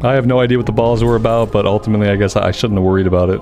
A: I have no idea what the balls were about, but ultimately I guess I shouldn't have worried about it.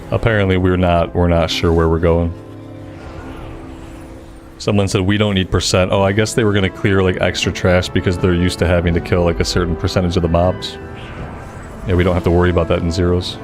A: Apparently we're not sure where we're going. Someone said we don't need percent. Oh, I guess they were gonna clear like extra trash because they're used to having to kill like a certain percentage of the mobs. Yeah, we don't have to worry about that in zeros.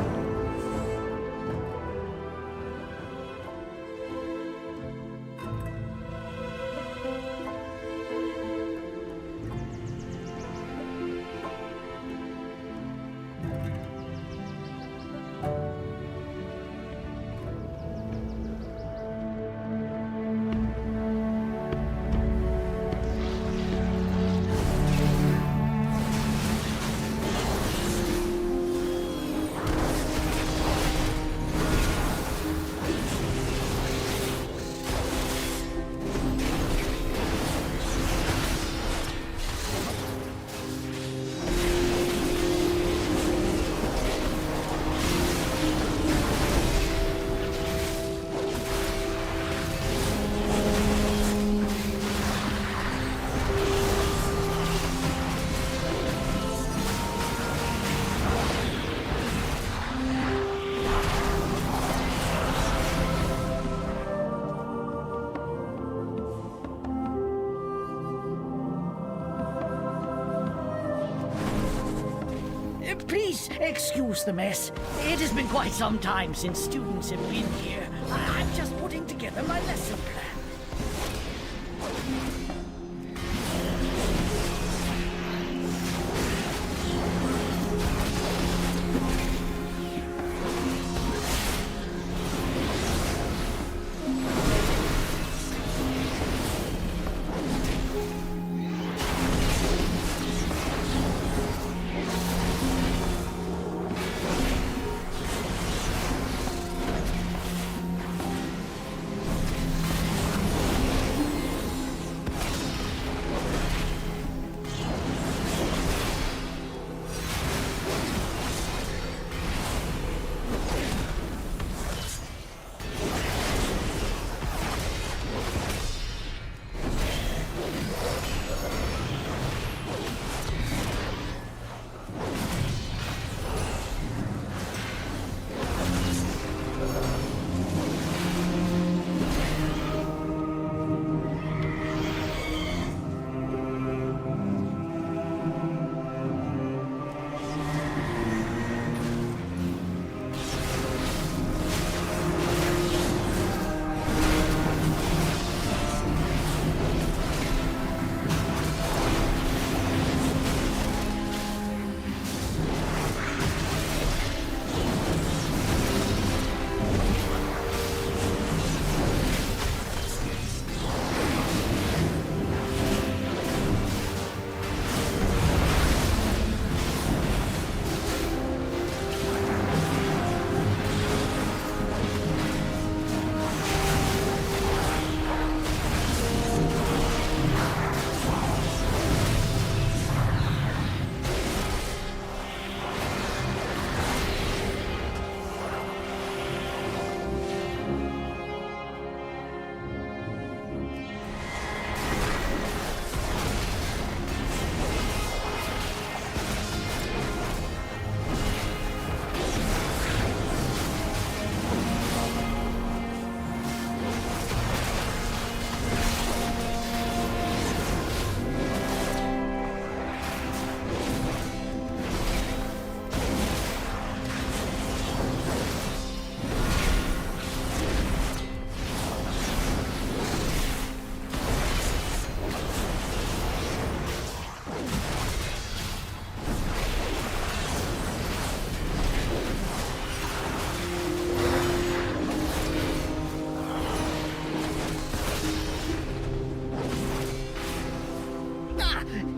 F: Excuse the mess. It has been quite some time since students have been here. I'm just putting together my lesson plan.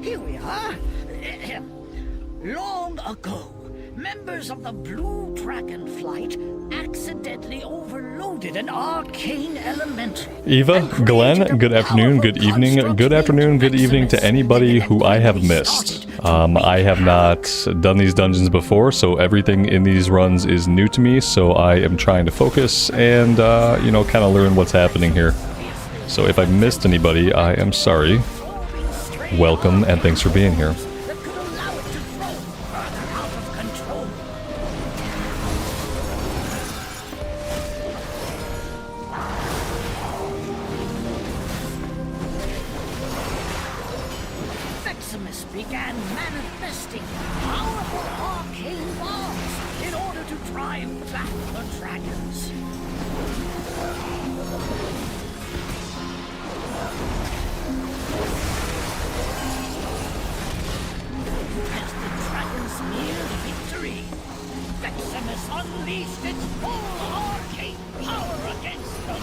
F: Here we are. Long ago, members of the Blue Dragonflight accidentally overloaded an arcane elemental.
A: Eva, Glenn, good afternoon, good evening, good afternoon, good evening to anybody who I have missed. I have not done these dungeons before, so everything in these runs is new to me, so I am trying to focus and, you know, kind of learn what's happening here. So if I missed anybody, I am sorry. Welcome, and thanks for being here.
F: Vexamus began manifesting powerful arcane bombs in order to drive back the dragons. As the dragons neared victory, Vexamus unleashed its full arcane power against them.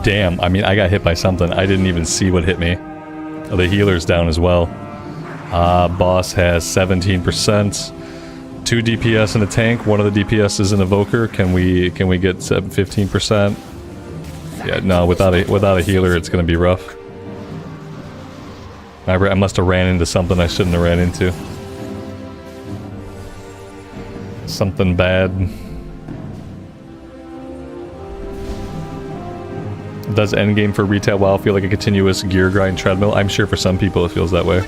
A: Damn, I mean, I got hit by something. I didn't even see what hit me. Oh, the healer's down as well. Boss has 17%. 2 DPS and a tank. One of the DPS is an evoker. Can we get 15%? Yeah, no. Without a healer, it's gonna be rough. I must have ran into something I shouldn't have ran into. Something bad. Does endgame for retail WoW feel like a continuous gear grind treadmill? I'm sure for some people it feels that way.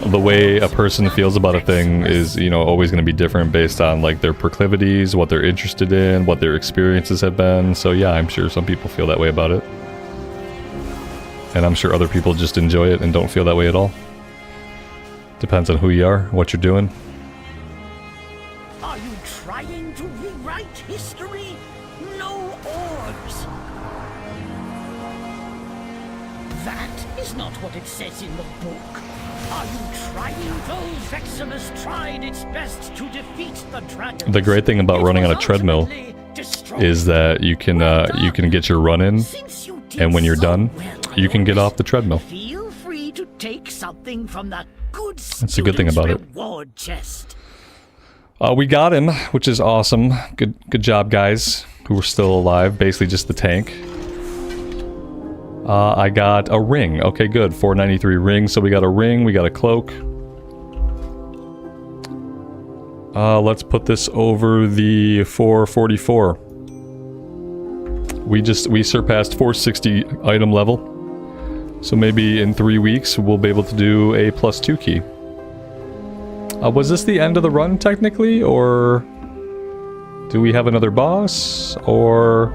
A: The way a person feels about a thing is, you know, always going to be different based on like their proclivities, what they're interested in, what their experiences have been. So yeah, I'm sure some people feel that way about it. And I'm sure other people just enjoy it and don't feel that way at all. Depends on who you are, what you're doing.
F: Are you trying to rewrite history? No orbs. That is not what it says in the book. Are you trying? Though Vexamus tried its best to defeat the dragon.
A: The great thing about running on a treadmill is that you can get your run in, and when you're done, you can get off the treadmill.
F: Feel free to take something from the good
A: That's a good thing about it.
F: Reward chest.
A: We got him, which is awesome. Good job, guys, who were still alive. Basically just the tank. I got a ring. Okay, good. 493 rings. So we got a ring, we got a cloak. Let's put this over the 444. We surpassed 460 item level. So maybe in 3 weeks we'll be able to do a +2 key. Was this the end of the run technically, or do we have another boss, or...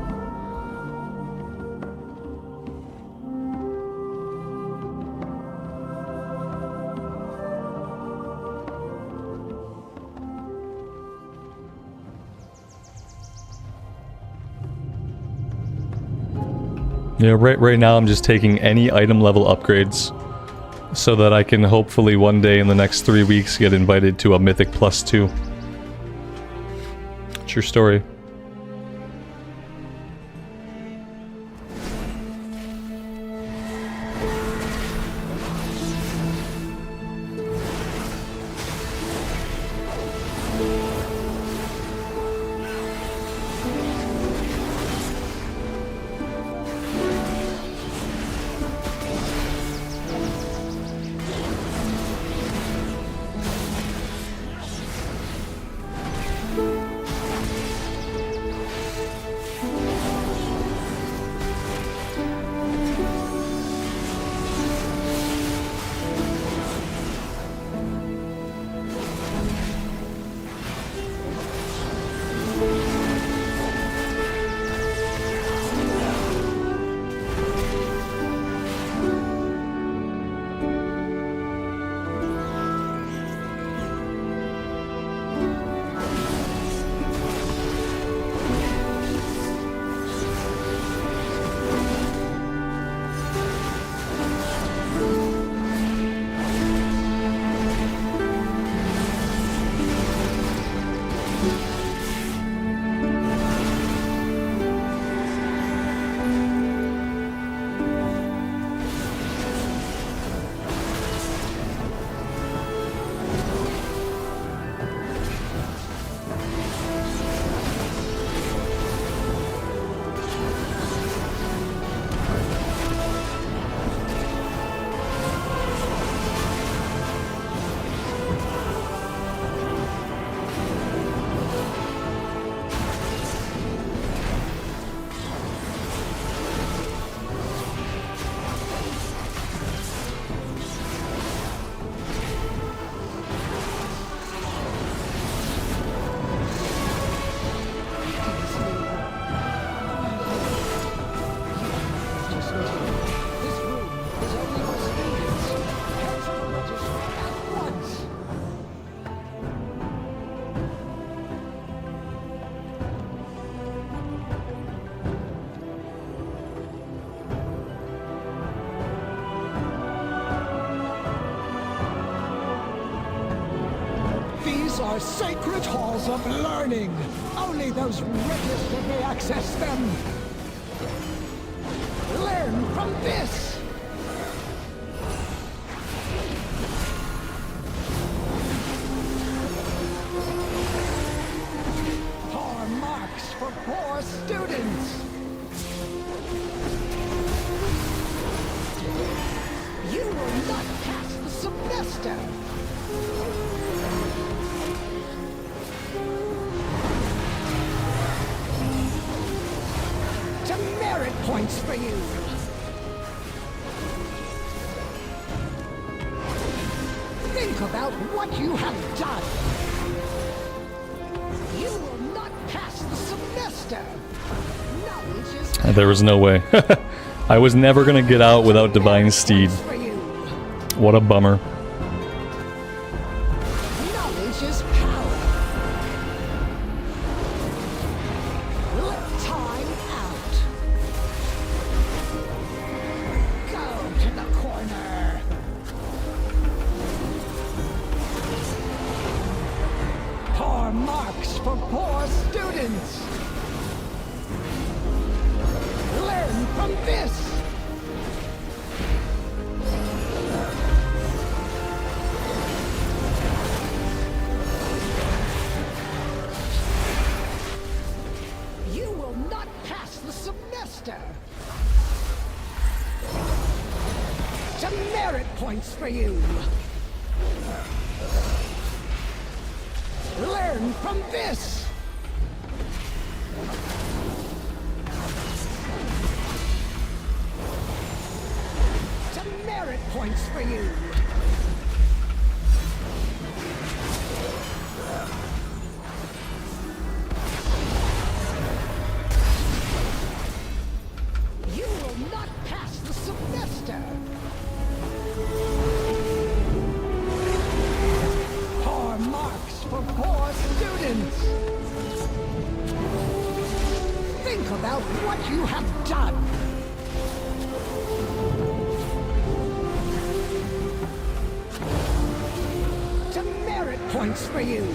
A: Yeah, right now I'm just taking any item level upgrades so that I can hopefully one day in the next 3 weeks get invited to a Mythic +2. True story.
J: Are sacred halls of learning. Only those registered may access them. Learn from this. students! You will not pass the semester! Demerit points for you! Think about what you have done! You will not pass the semester! Knowledge is...
A: There was no way. I was never gonna get out without Divine Steed. What a bummer.
J: Knowledge is power. Let time out. Go to the corner. Poor marks for poor students. Learn from this. You will not pass the semester. Demerit points for you. Learn from this. Demerit points for you. You will not pass the semester. Poor marks for poor students. Think about what you have done. Demerit points for you.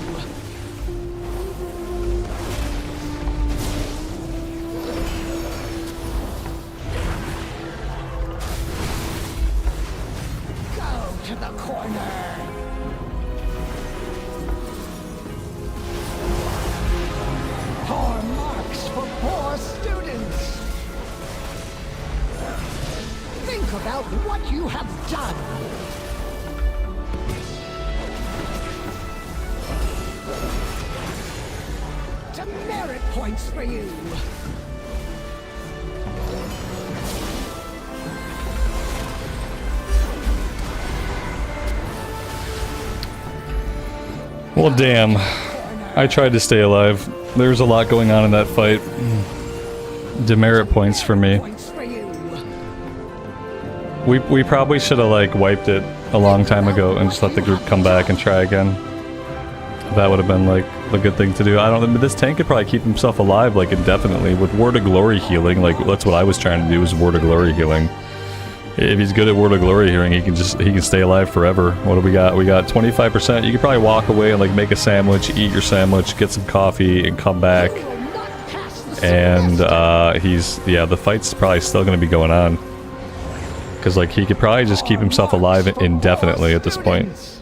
J: Go to the corner. Poor marks for poor students. Think about what you have done. Demerit points for you.
A: Well, damn. I tried to stay alive. There's a lot going on in that fight. Demerit points for me. We probably should have like wiped it a long time ago and just let the group come back and try again. That would have been like the good thing to do. I don't know, but this tank could probably keep himself alive like indefinitely with Word of Glory healing. Like that's what I was trying to do, was Word of Glory healing. If he's good at Word of Glory healing, he can stay alive forever. What do we got? We got 25%. You could probably walk away and like make a sandwich, eat your sandwich, get some coffee, and come back. And the fight's probably still going to be going on. Because like he could probably just keep himself alive indefinitely at this point.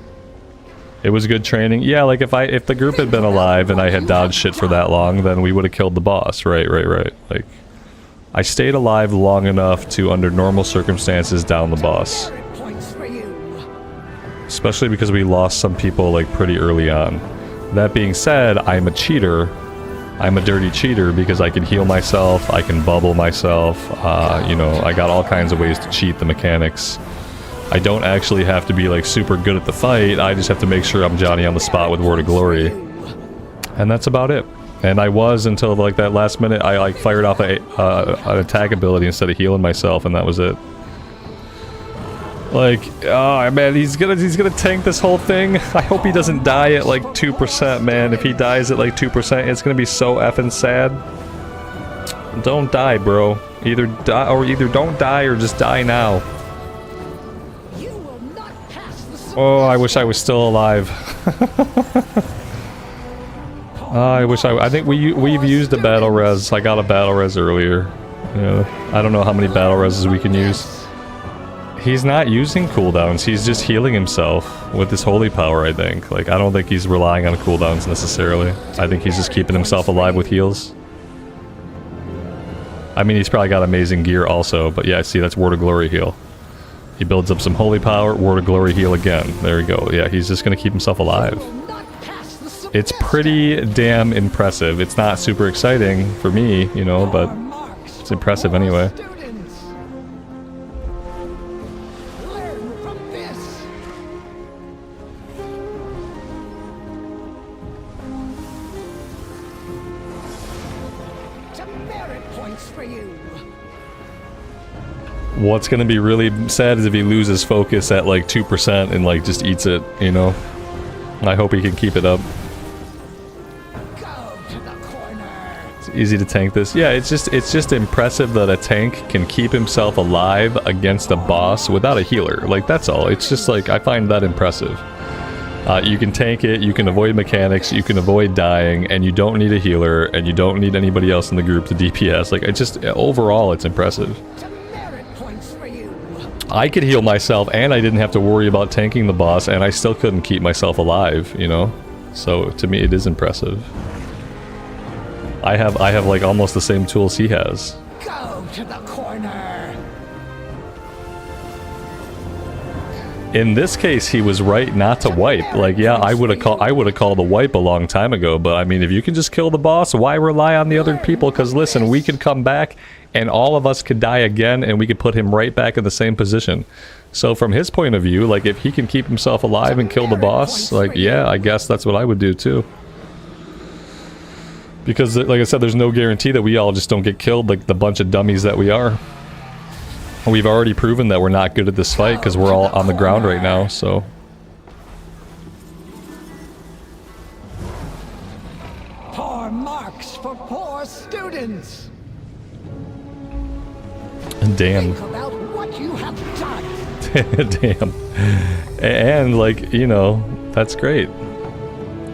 A: It was good training. Yeah, like if the group had been alive and I had dodged shit for that long, then we would have killed the boss. Right. Like I stayed alive long enough to, under normal circumstances, down the boss. Especially because we lost some people like pretty early on. That being said, I'm a cheater. I'm a dirty cheater because I can heal myself, I can bubble myself, you know, I got all kinds of ways to cheat the mechanics. I don't actually have to be like super good at the fight, I just have to make sure I'm Johnny on the spot with Word of Glory. And that's about it. And I was until like that last minute, I like fired off an attack ability instead of healing myself, and that was it. Like, oh man, he's gonna tank this whole thing. I hope he doesn't die at like 2%, man. If he dies at like 2%, it's gonna be so effing sad. Don't die, bro. Either don't die or just die now. Oh, I wish I was still alive. I think we've used a battle res. I got a battle res earlier. I don't know how many battle reses we can use. He's not using cooldowns, he's just healing himself with his holy power, I think. Like, I don't think he's relying on cooldowns necessarily. I think he's just keeping himself alive with heals. I mean, he's probably got amazing gear also, but yeah, see, that's Word of Glory heal. He builds up some holy power, Word of Glory heal again. There we go. Yeah, he's just gonna keep himself alive. It's pretty damn impressive. It's not super exciting for me, you know, but it's impressive anyway. What's gonna be really sad is if he loses focus at like 2% and like just eats it, you know? I hope he can keep it up. It's easy to tank this. Yeah, it's just impressive that a tank can keep himself alive against a boss without a healer. Like, that's all. It's just like, I find that impressive. You can tank it, you can avoid mechanics, you can avoid dying, and you don't need a healer, and you don't need anybody else in the group to DPS. Like, it just, overall, it's impressive. I could heal myself, and I didn't have to worry about tanking the boss, and I still couldn't keep myself alive, you know? So, to me, it is impressive. I have like almost the same tools he has.
J: Go to the corner.
A: In this case, he was right not to wipe. Like, yeah, I would have called a wipe a long time ago, but I mean, if you can just kill the boss, why rely on the other people? Because listen, we could come back and all of us could die again and we could put him right back in the same position. So from his point of view, like, if he can keep himself alive and kill the boss, like, yeah, I guess that's what I would do too. Because, like I said, there's no guarantee that we all just don't get killed like the bunch of dummies that we are. We've already proven that we're not good at this fight because we're all on the ground right now, so...
J: Poor marks for poor students.
A: Damn.
J: Think about what you have done.
A: Damn. And, like, you know, that's great.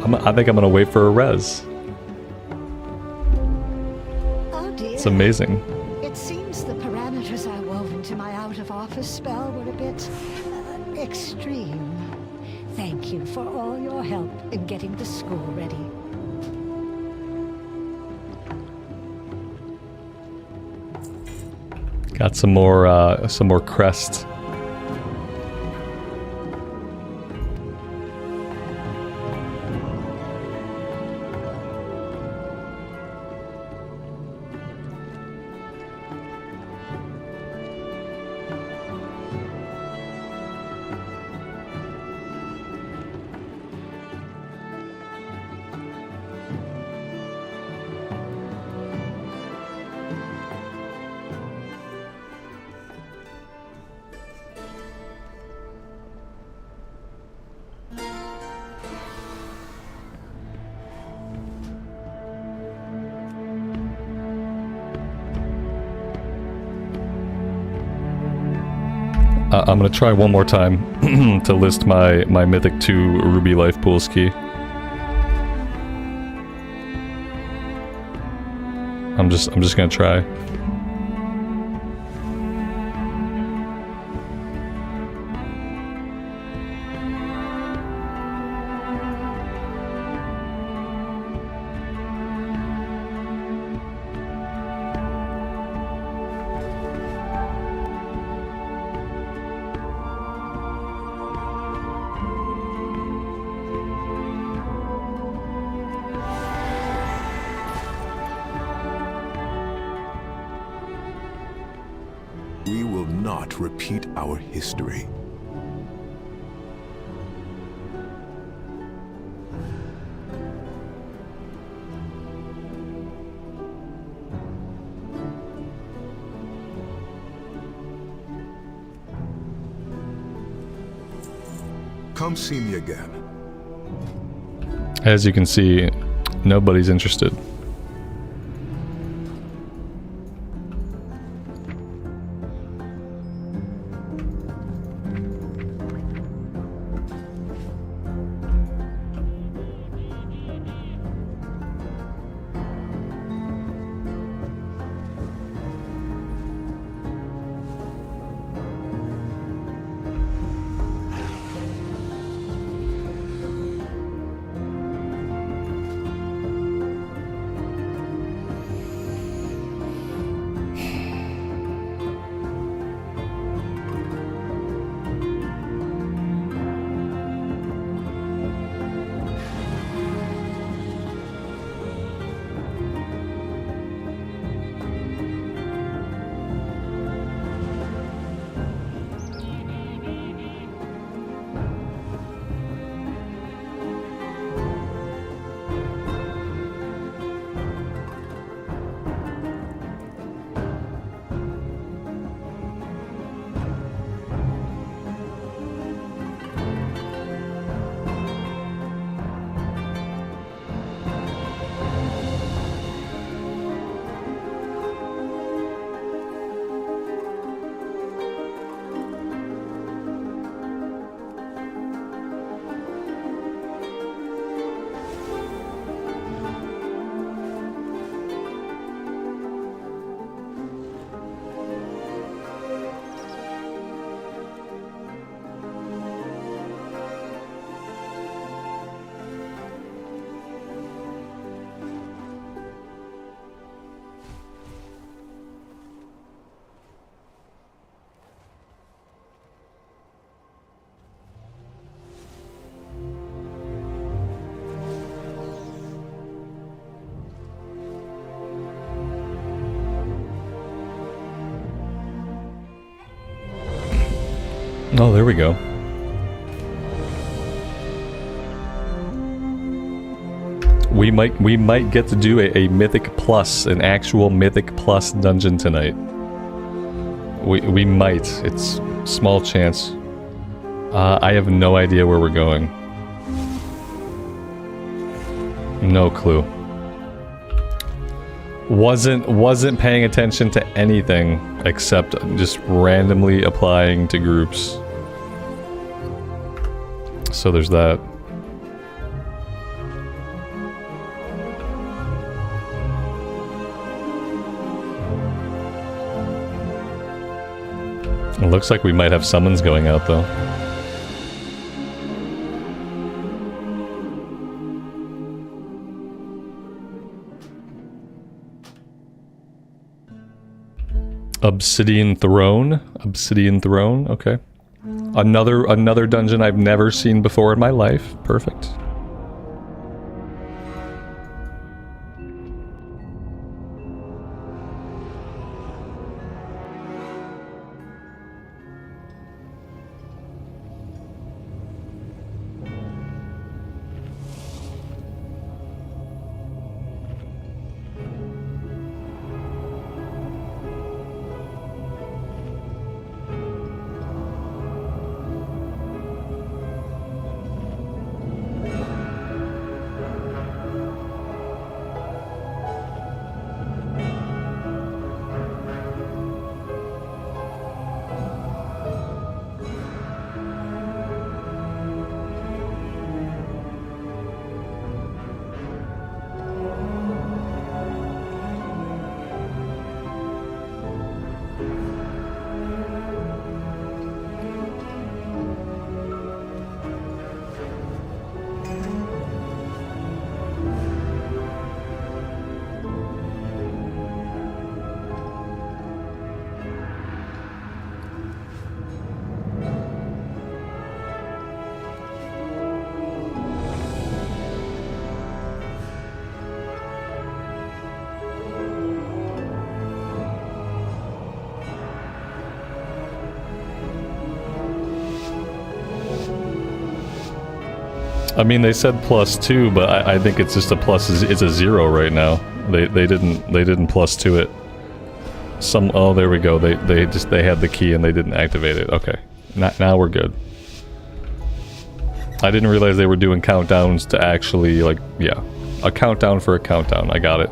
A: I think I'm gonna wait for a res.
G: Oh dear.
A: It's amazing.
G: It seems the parameters I wove into my out-of-office spell were a bit extreme. Thank you for all your help in getting the school ready.
A: Got some more crest. I'm gonna try one more time to list my Mythic 2 Ruby Life Pools key. I'm just gonna try.
K: We will not repeat our history. Come see me again.
A: As you can see, nobody's interested. Oh, there we go. We might get to do a Mythic Plus, an actual Mythic Plus dungeon tonight. We might. It's small chance. I have no idea where we're going. No clue. Wasn't paying attention to anything except just randomly applying to groups. So there's that. It looks like we might have summons going out though. Obsidian Throne? Obsidian Throne, okay. Another dungeon I've never seen before in my life. Perfect. I mean, they said +2, but I think it's just a plus. It's a 0 right now. They didn't +2 it. Oh, there we go. They had the key and they didn't activate it. Okay, now we're good. I didn't realize they were doing countdowns to actually, like, yeah, a countdown for a countdown. I got it.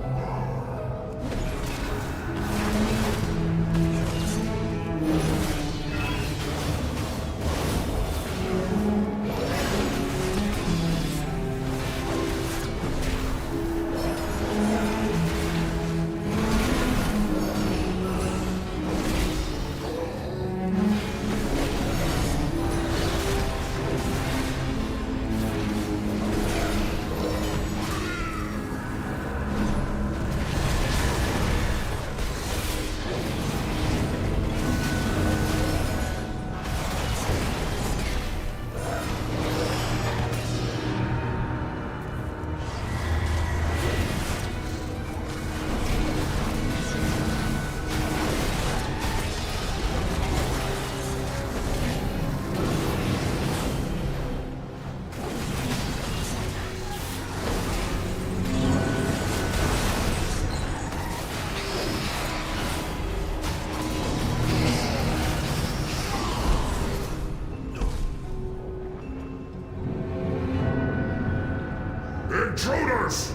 D: Intruders!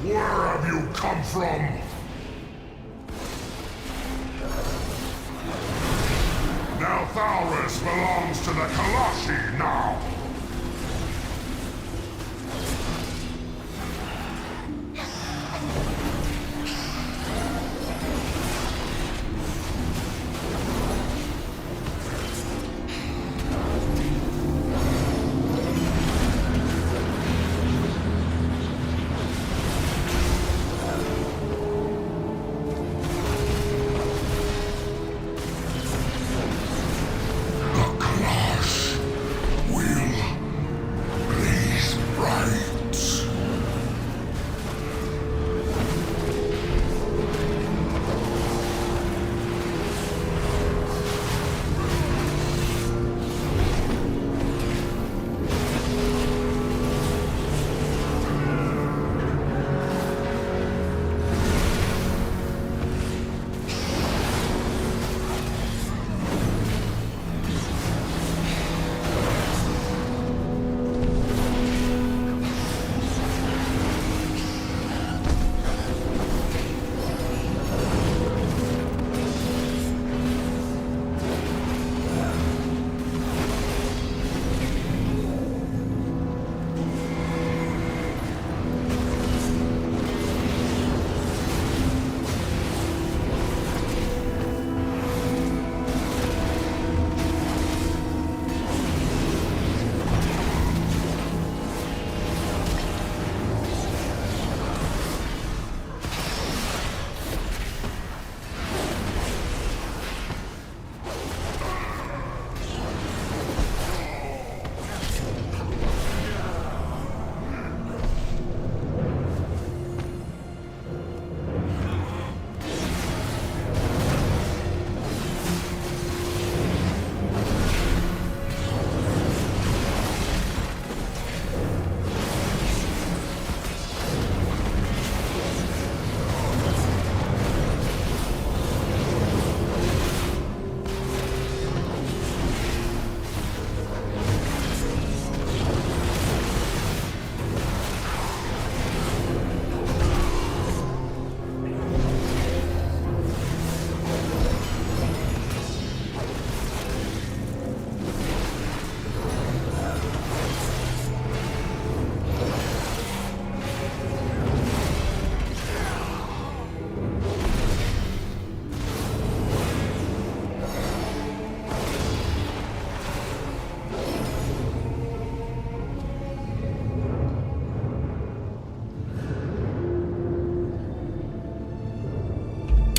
D: Where have you come from? Neltarus belongs to the Kalashi now! Will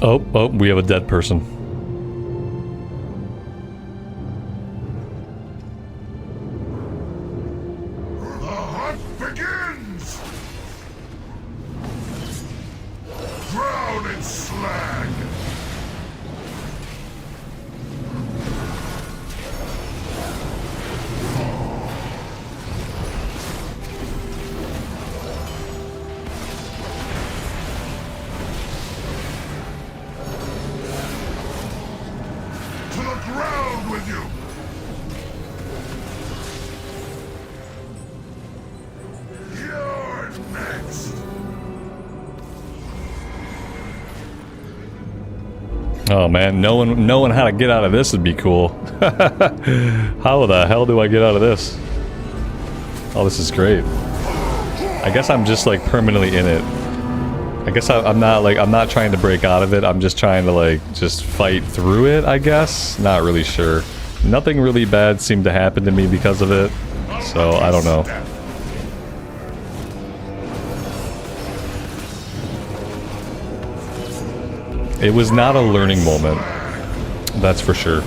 A: Oh, we have a dead person.
D: The hunt begins! Drown in slag! To the ground with you! You're next!
A: Oh man, knowing how to get out of this would be cool. How the hell do I get out of this? Oh, this is great. I guess I'm just like permanently in it. I guess I'm not trying to break out of it. I'm just trying to like just fight through it, I guess. Not really sure. Nothing really bad seemed to happen to me because of it. So I don't know. It was not a learning moment. That's for sure.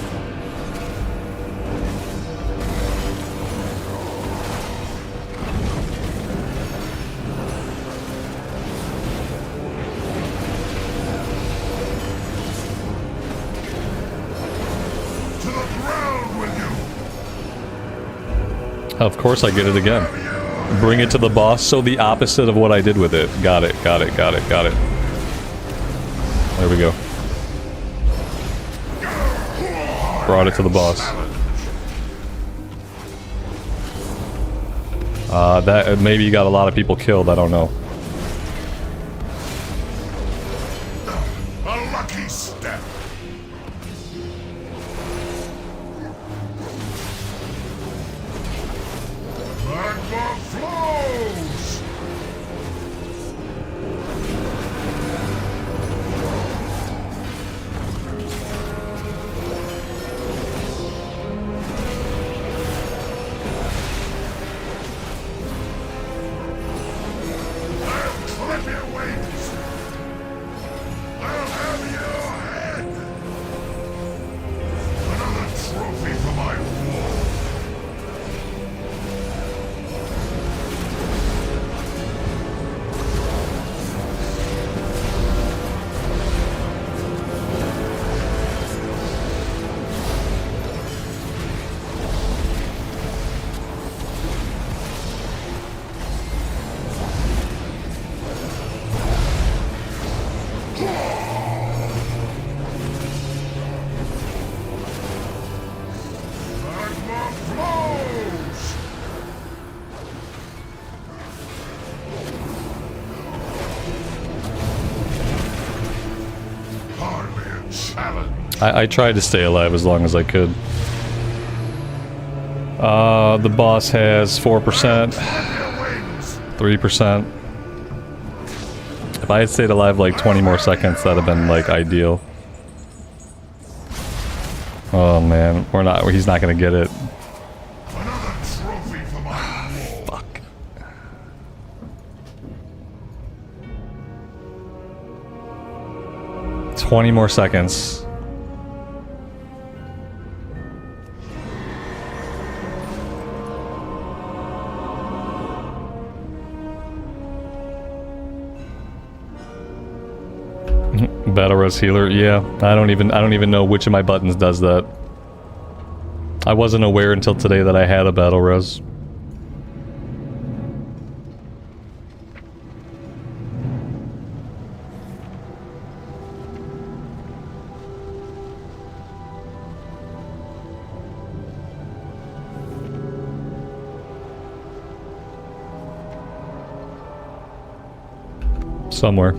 A: Of course I get it again. Bring it to the boss, so the opposite of what I did with it. Got it, got it, got it, got it. There we go. Brought it to the boss. That maybe you got a lot of people killed, I don't know.
D: A lucky step! Magma flows! I'll clip your wings! I'll have your head! Another trophy for my wall! Magma flows! Hardly a challenge.
A: I tried to stay alive as long as I could. The boss has 4%, 3%. If I had stayed alive like 20 more seconds, that'd have been like ideal. Oh man, he's not gonna get it.
D: Another trophy for my wall.
A: Fuck. "20 more seconds." Battle res healer, yeah. I don't even know which of my buttons does that. I wasn't aware until today that I had a battle res. Somewhere.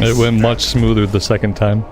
A: It went much smoother the second time.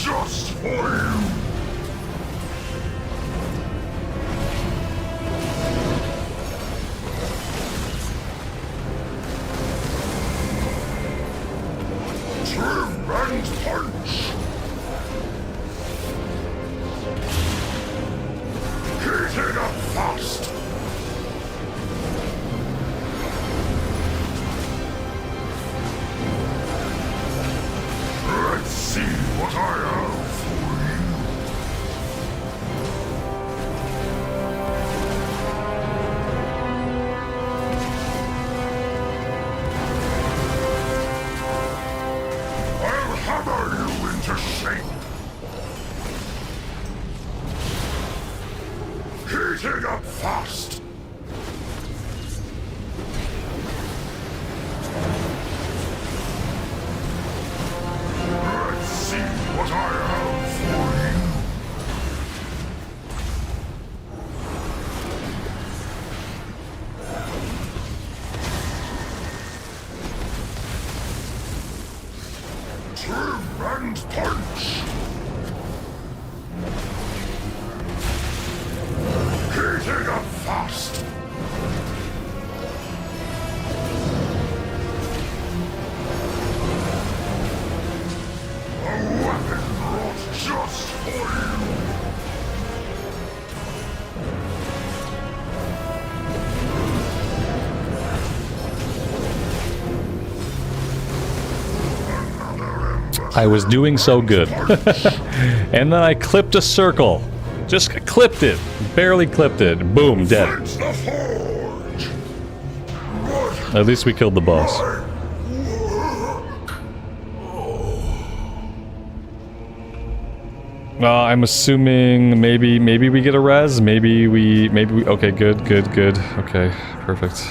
D: just for you. Trim and punch! Heating up fast! Let's see what I have for you. I'll hammer you into shape. Heating up fast. Let's see what I have for you. Trim and punch! Heating up fast! A weapon brought just for you!
A: I was doing so good. And then I clipped a circle. Just clipped it. Barely clipped it. Boom, dead. At least we killed the boss. I'm assuming maybe we get a res. Maybe we okay, good. Okay, perfect.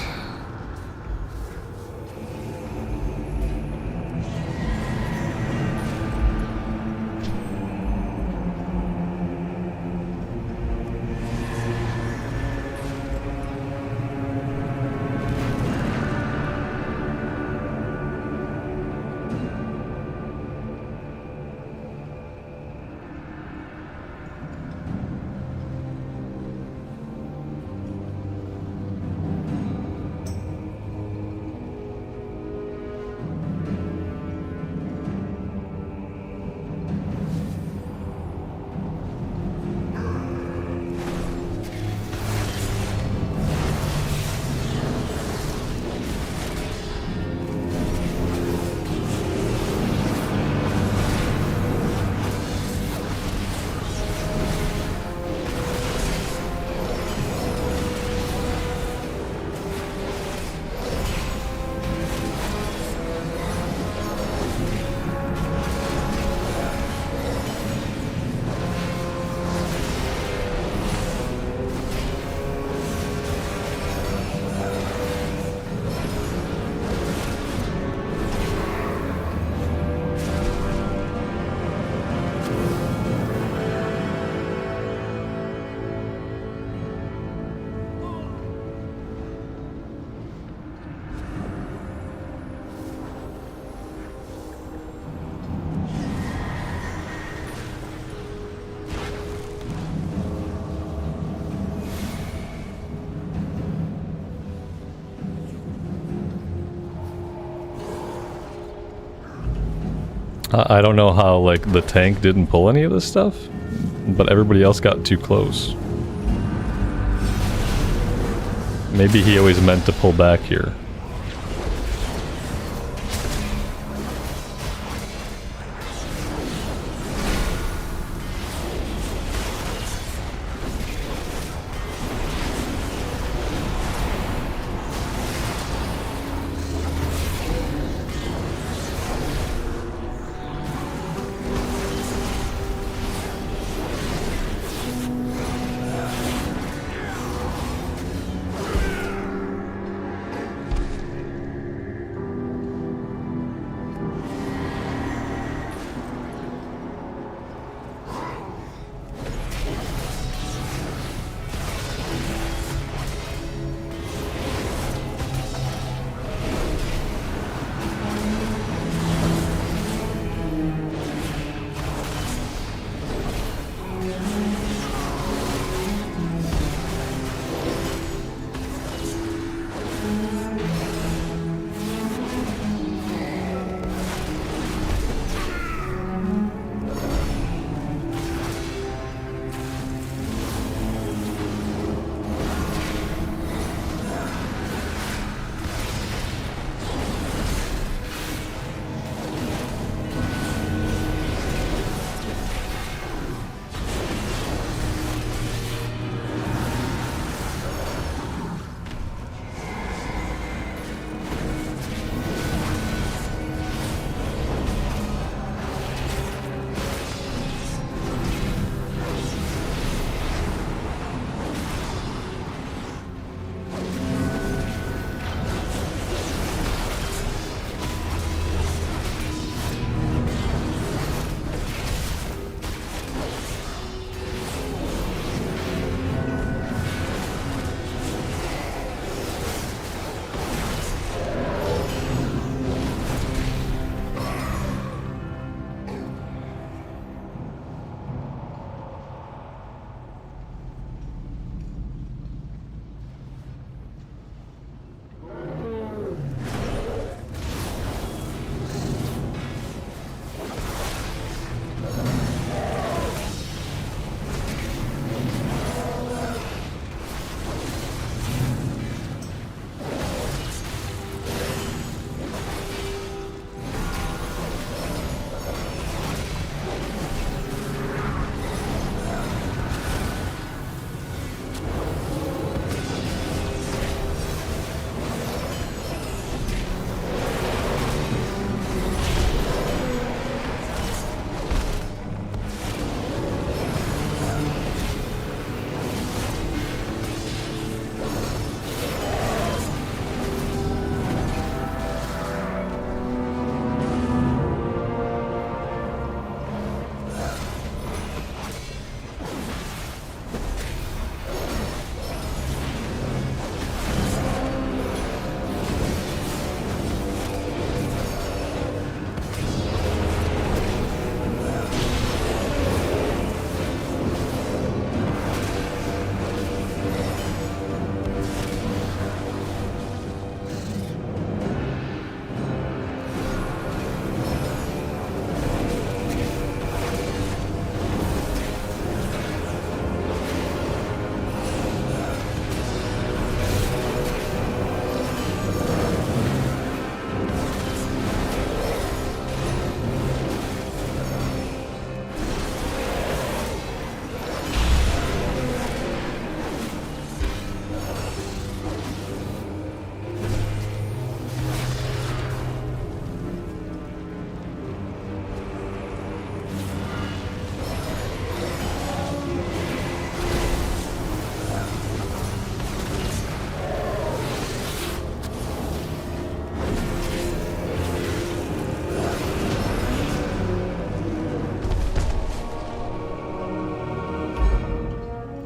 A: I don't know how, like, the tank didn't pull any of this stuff, but everybody else got too close. Maybe he always meant to pull back here.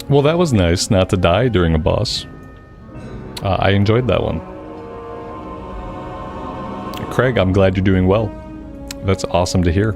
A: Well, that was nice not to die during a boss. I enjoyed that one. Craig, I'm glad you're doing well. That's awesome to hear.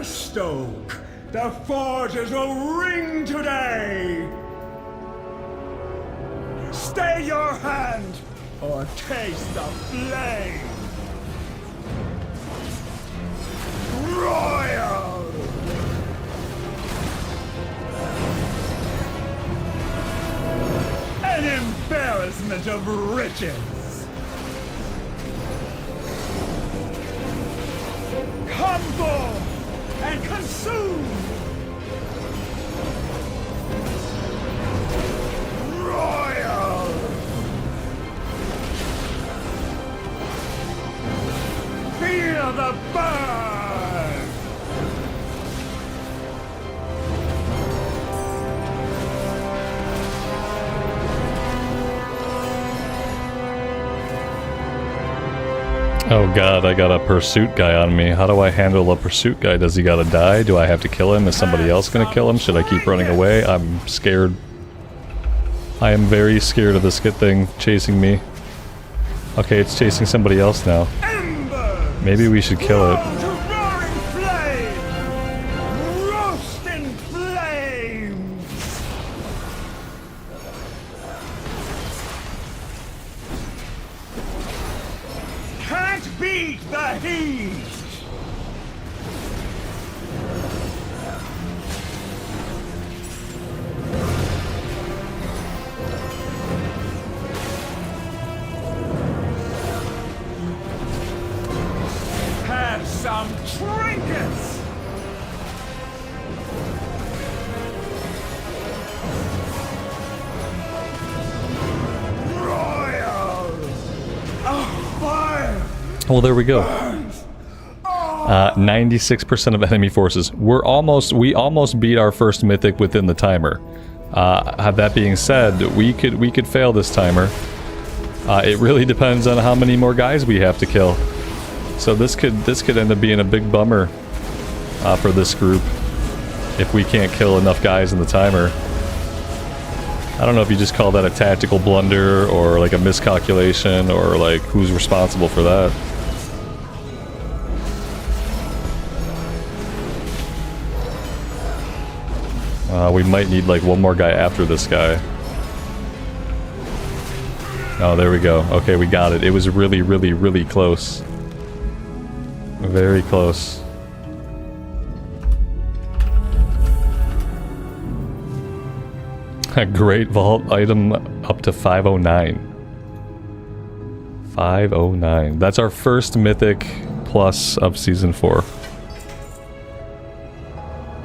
J: Stoke, the forges will ring today! Stay your hand, or taste the flame! Royal! An embarrassment of riches! Come forth! And consume! Royal! Feel the burn!
A: Oh god, I got a pursuit guy on me. How do I handle a pursuit guy? Does he gotta die? Do I have to kill him? Is somebody else gonna kill him? Should I keep running away? I'm scared. I am very scared of this good thing chasing me. Okay, it's chasing somebody else now. Maybe we should kill it.
J: Some trinkets! Royal! Oh, fire!
A: Well, there we go. 96% of enemy forces. We almost beat our first mythic within the timer. That being said, we could fail this timer. It really depends on how many more guys we have to kill. So this could end up being a big bummer for this group. if we can't kill enough guys in the timer. I don't know if you just call that a tactical blunder or like a miscalculation or like who's responsible for that. We might need like one more guy after this guy. Oh, there we go. Okay, we got it. It was really, really, really close. Very close. A great vault item up to 509. 509. That's our first mythic plus of season 4.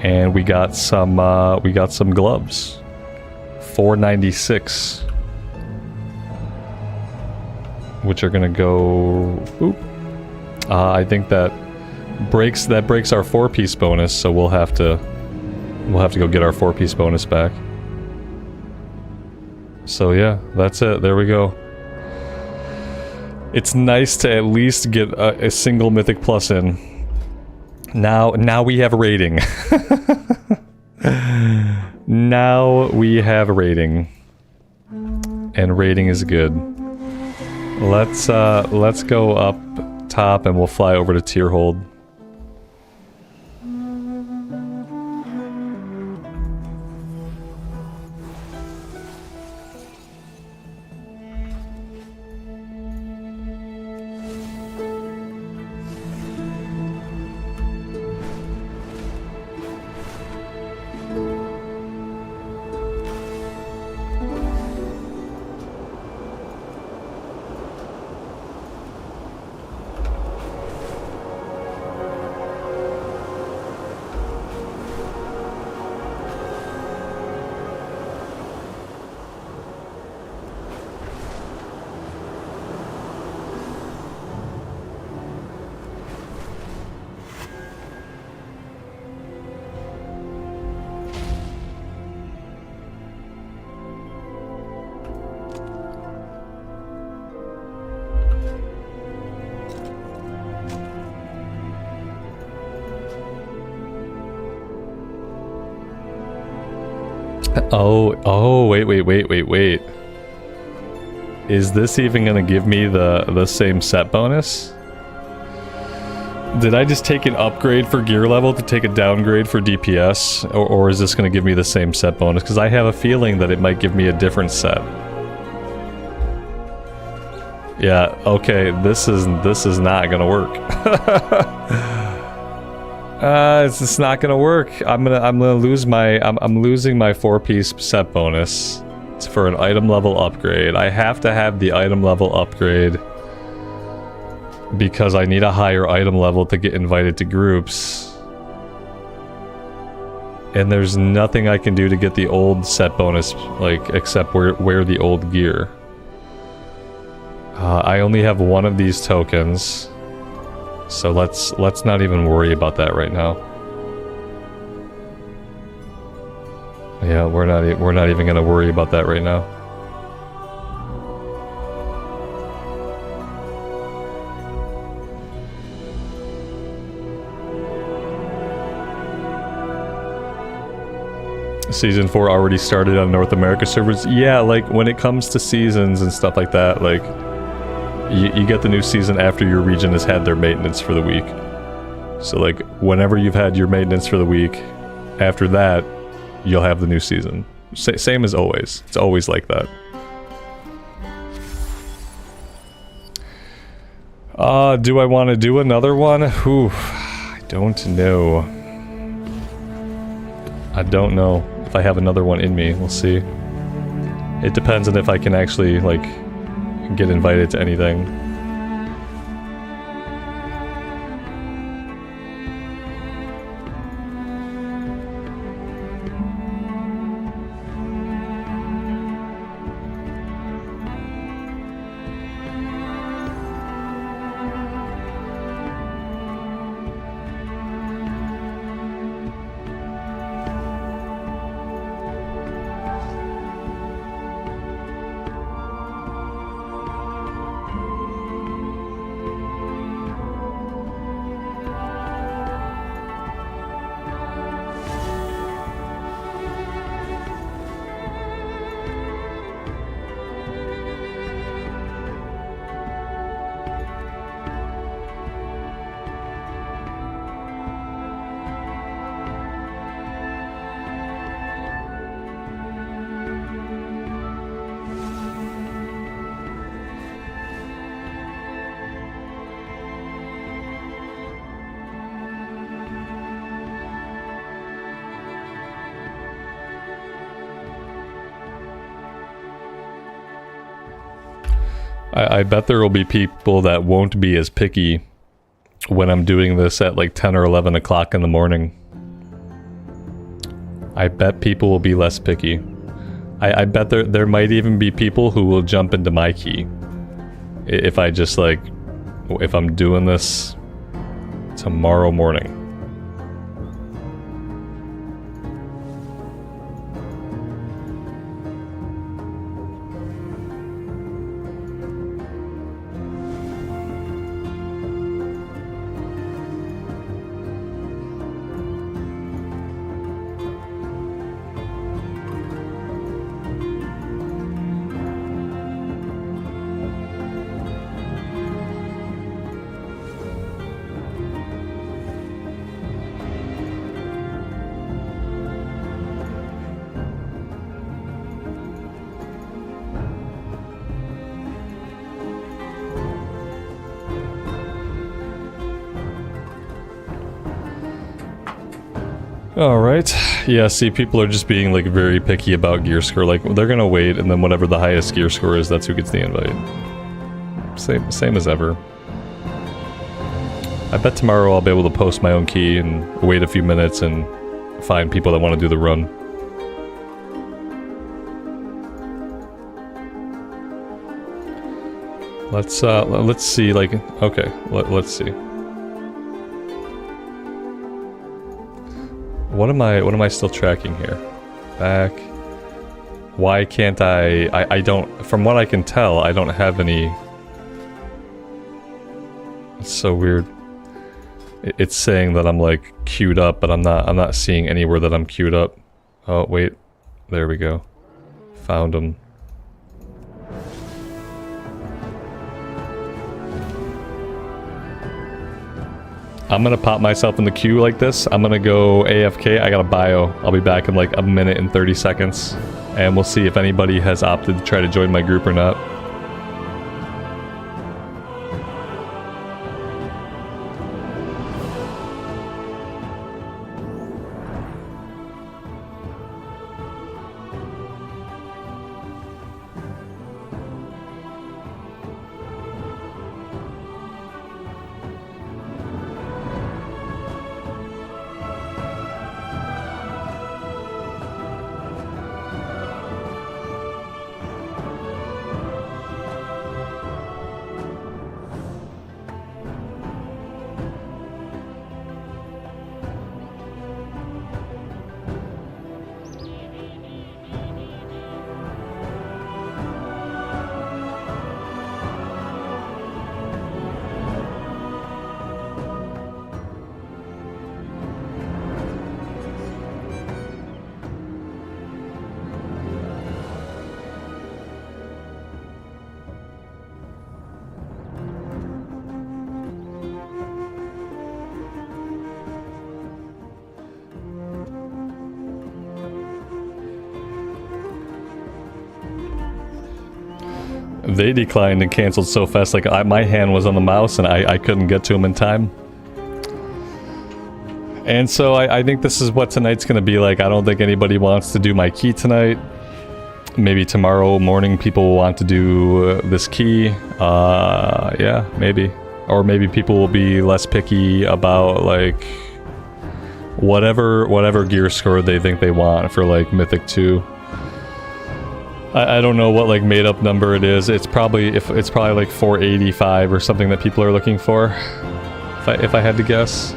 A: And we got some gloves. 496. Which are gonna go. Oop. I think that breaks our 4-piece bonus, so we'll have to go get our 4-piece bonus back. So yeah, that's it. There we go. It's nice to at least get a single mythic plus in. Now we have a rating. Now we have a rating. And rating is good. Let's go up top and we'll fly over to tier hold. Oh, wait. Is this even gonna give me the same set bonus? Did I just take an upgrade for gear level to take a downgrade for DPS? Or is this gonna give me the same set bonus? Because I have a feeling that it might give me a different set. Yeah, okay, this is not gonna work. It's just not gonna work. I'm losing my 4-piece set bonus. It's for an item level upgrade. I have to have the item level upgrade because I need a higher item level to get invited to groups. And there's nothing I can do to get the old set bonus, like, except wear the old gear. I only have one of these tokens. So let's not even worry about that right now. Yeah, we're not even gonna worry about that right now. Season 4 already started on North America servers. Yeah, like when it comes to seasons and stuff like that, like you get the new season after your region has had their maintenance for the week. So like whenever you've had your maintenance for the week, after that you'll have the new season. Same as always. It's always like that. Do I want to do another one? Whew, I don't know. I don't know if I have another one in me. We'll see. It depends on if I can actually like get invited to anything. I bet there will be people that won't be as picky when I'm doing this at like 10 or 11 o'clock in the morning. I bet people will be less picky. I bet there might even be people who will jump into my key. If I just like, if I'm doing this tomorrow morning. Alright. Yeah, see, people are just being like very picky about gear score. Like, they're gonna wait, and then whatever the highest gear score is, that's who gets the invite. Same as ever. I bet tomorrow I'll be able to post my own key and wait a few minutes and find people that want to do the run. Let's see, like, okay, let's see. What am I still tracking here? Back. Why can't I don't, from what I can tell, I don't have any. It's so weird. It's saying that I'm like queued up, but I'm not seeing anywhere that I'm queued up. Oh, wait. There we go. Found them. I'm gonna pop myself in the queue like this. I'm gonna go AFK. I got a bio. I'll be back in like a minute and 30 seconds. And we'll see if anybody has opted to try to join my group or not. They declined and canceled so fast, like my hand was on the mouse and I couldn't get to them in time. And so I think this is what tonight's gonna be like. I don't think anybody wants to do my key tonight. Maybe tomorrow morning people will want to do this key. Yeah, maybe. Or maybe people will be less picky about like whatever gear score they think they want for like Mythic 2. I don't know what like made up number it is. It's probably like 485 or something that people are looking for. If I had to guess.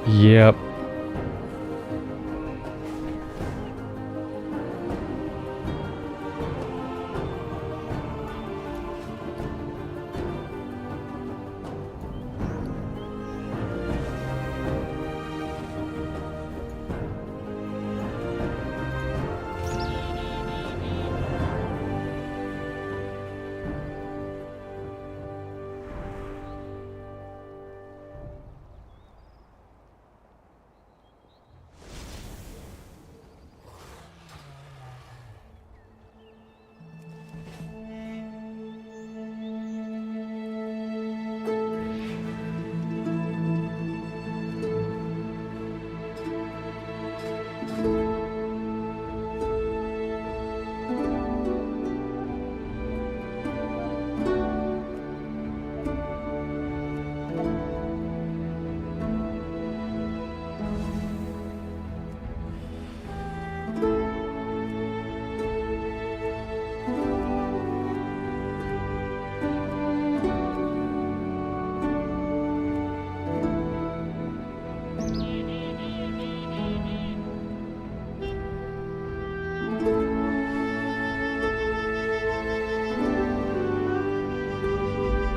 A: Yep.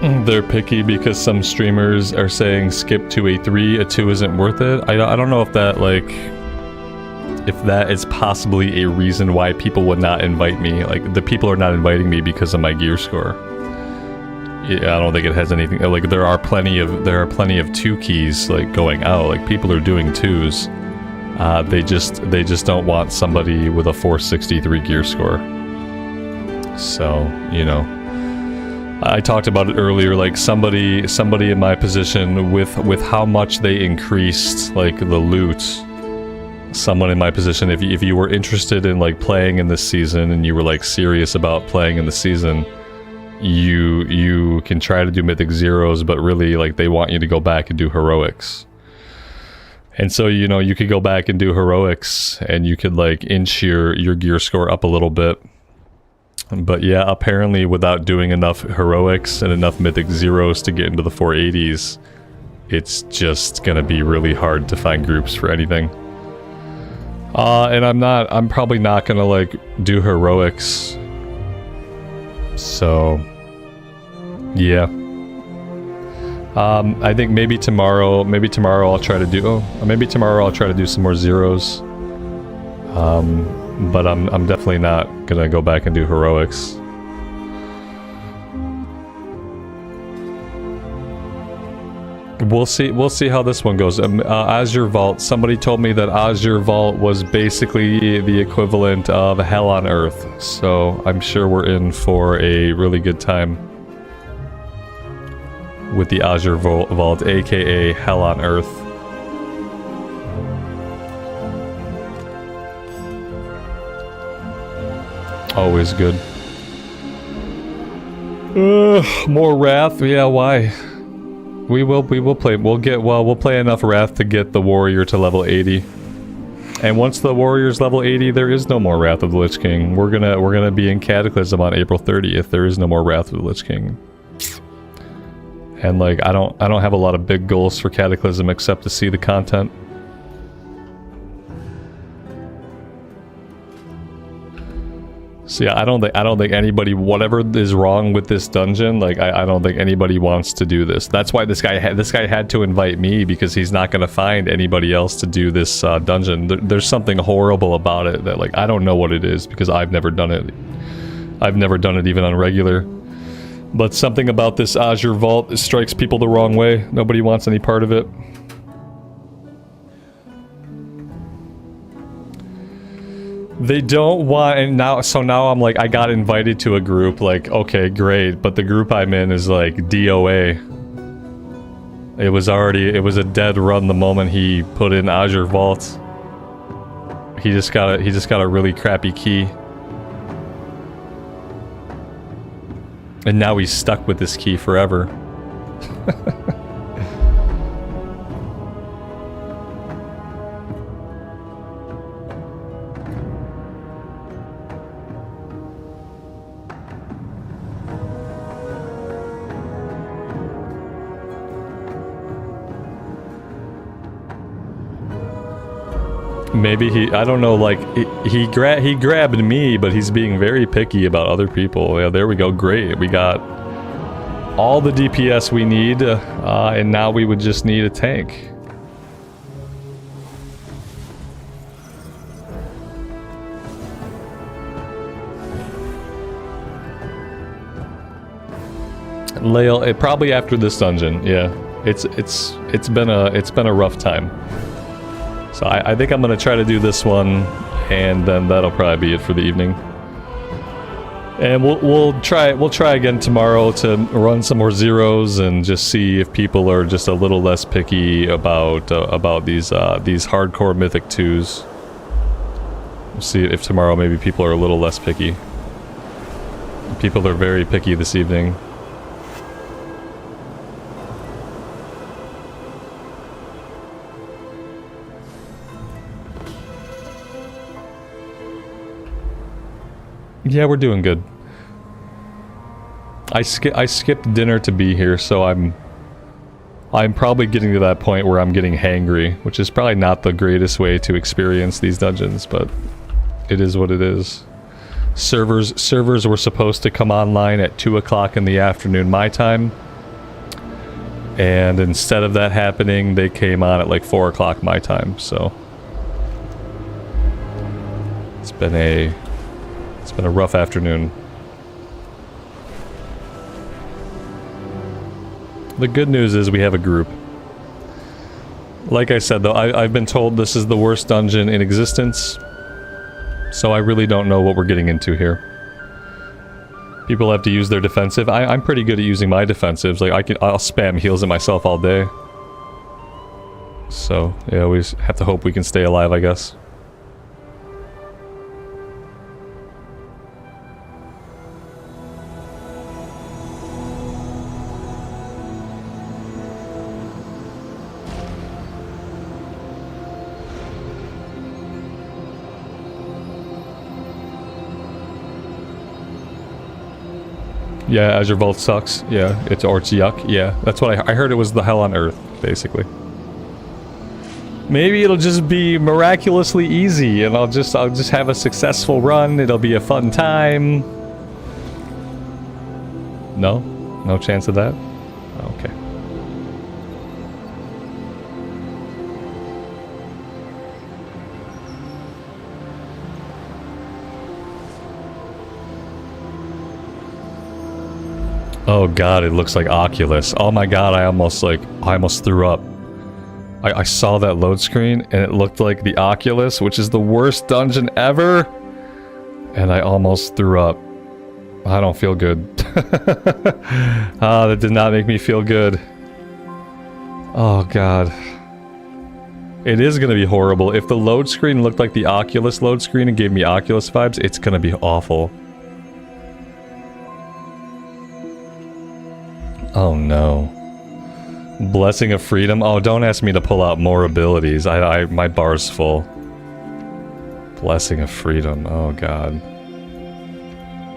A: They're picky because some streamers are saying skip to a 3, a 2 isn't worth it. I don't know if that, like, if that is possibly a reason why people would not invite me. Like, the people are not inviting me because of my gear score. Yeah, I don't think it has anything, like, there are plenty of 2 keys, like, going out. Like, people are doing 2s. They just don't want somebody with a 463 gear score. So, you know, I talked about it earlier, like somebody in my position with how much they increased like the loot. Someone in my position, if you were interested in like playing in this season and you were like serious about playing in the season, you can try to do Mythic Zeros, but really like they want you to go back and do heroics. And so, you know, you could go back and do heroics and you could like inch your gear score up a little bit. But yeah, apparently without doing enough heroics and enough Mythic Zeros to get into the 480s, it's just gonna be really hard to find groups for anything. And I'm probably not gonna like do heroics. So yeah. I think maybe tomorrow I'll try to do some more zeros. But I'm definitely not gonna go back and do heroics. We'll see how this one goes. Azure Vault. Somebody told me that Azure Vault was basically the equivalent of Hell on Earth. So I'm sure we're in for a really good time with the Azure Vault, aka Hell on Earth. Always good. More Wrath? Yeah, why? We will play. We'll play enough Wrath to get the warrior to level 80. And once the warrior's level 80, there is no more Wrath of the Lich King. We're gonna be in Cataclysm on April 30th. There is no more Wrath of the Lich King. And like I don't have a lot of big goals for Cataclysm except to see the content. So yeah, I don't think anybody, whatever is wrong with this dungeon, like I don't think anybody wants to do this. That's why this guy had to invite me, because he's not going to find anybody else to do this dungeon. There's something horrible about it that like I don't know what it is, because I've never done it. I've never done it even on regular. But something about this Azure Vault strikes people the wrong way. Nobody wants any part of it. They don't want, and now I'm like, I got invited to a group, like, okay, great, but the group I'm in is like DOA. It was a dead run the moment he put in Azure Vault. He just got a really crappy key. And now he's stuck with this key forever. Maybe I don't know, like, he grabbed me, but he's being very picky about other people. Yeah, there we go, great. We got all the DPS we need, and now we would just need a tank. Lael, probably after this dungeon, yeah. It's been a rough time. So I think I'm gonna try to do this one, and then that'll probably be it for the evening. And we'll try again tomorrow to run some more zeros and just see if people are just a little less picky about these hardcore Mythic 2s. We'll see if tomorrow maybe people are a little less picky. People are very picky this evening. Yeah, we're doing good. I skipped dinner to be here, so I'm probably getting to that point where I'm getting hangry, which is probably not the greatest way to experience these dungeons, but it is what it is. Servers were supposed to come online at 2 o'clock in the afternoon my time. And instead of that happening, they came on at like 4 o'clock my time, so it's been a rough afternoon. The good news is we have a group. Like I said though, I've been told this is the worst dungeon in existence, so I really don't know what we're getting into here. People have to use their defensive. I'm pretty good at using my defensives. Like I'll spam heals at myself all day. So yeah, we just have to hope we can stay alive, I guess. Yeah, Azure Vault sucks. Yeah, it's yuck. Yeah, that's what I heard. It was the hell on earth, basically. Maybe it'll just be miraculously easy, and I'll just have a successful run. It'll be a fun time. No, no chance of that. Okay. Oh god, it looks like Oculus. Oh my god, I almost threw up. I saw that load screen and it looked like the Oculus, which is the worst dungeon ever. And I almost threw up. I don't feel good. Ah, that did not make me feel good. Oh god. It is gonna be horrible. If the load screen looked like the Oculus load screen and gave me Oculus vibes, it's gonna be awful. Oh no. Blessing of Freedom? Oh, don't ask me to pull out more abilities. My bar's full. Blessing of Freedom. Oh god.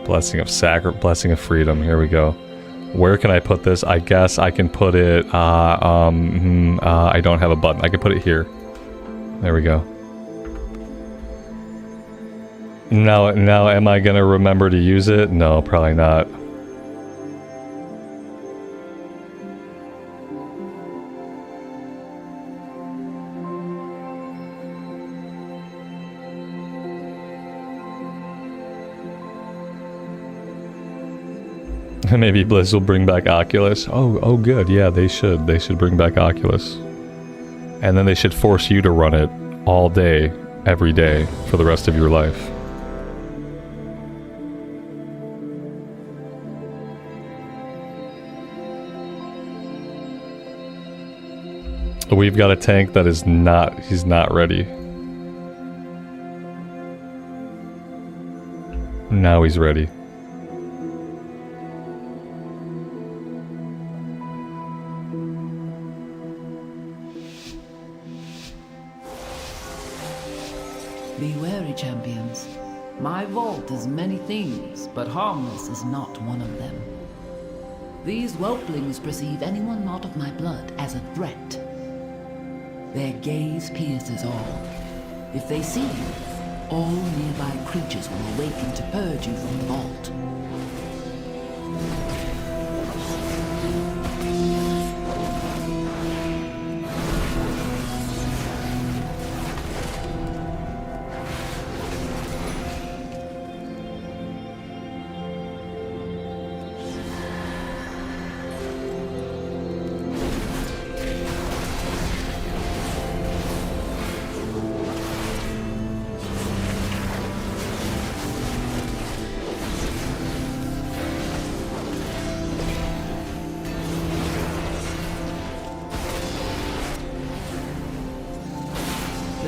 A: Blessing of Freedom. Here we go. Where can I put this? I guess I can put it, I don't have a button. I can put it here. There we go. Now am I gonna remember to use it? No, probably not. Maybe Blizz will bring back Oculus. Oh good, yeah, they should. They should bring back Oculus. And then they should force you to run it all day, every day, for the rest of your life. We've got a tank that is not, he's not ready. Now he's ready.
L: Be wary, champions. My vault is many things, but harmless is not one of them. These whelplings perceive anyone not of my blood as a threat. Their gaze pierces all. If they see you, all nearby creatures will awaken to purge you from the vault.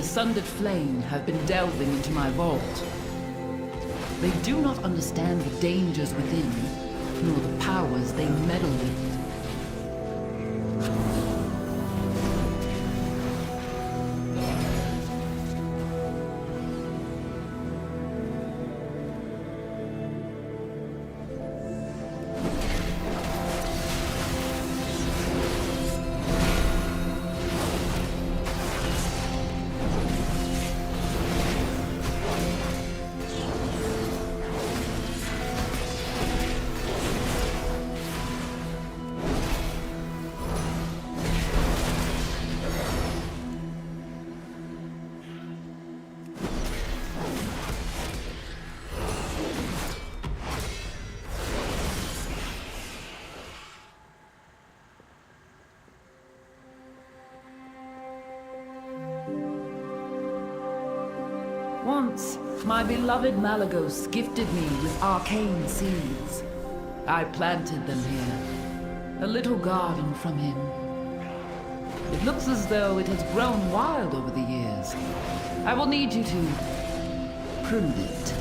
L: Sundered flame have been delving into my vault. They do not understand the dangers within, nor the powers they meddle with. Once, my beloved Malagos gifted me with arcane seeds. I planted them here, a little garden from him. It looks as though it has grown wild over the years. I will need you to prune it.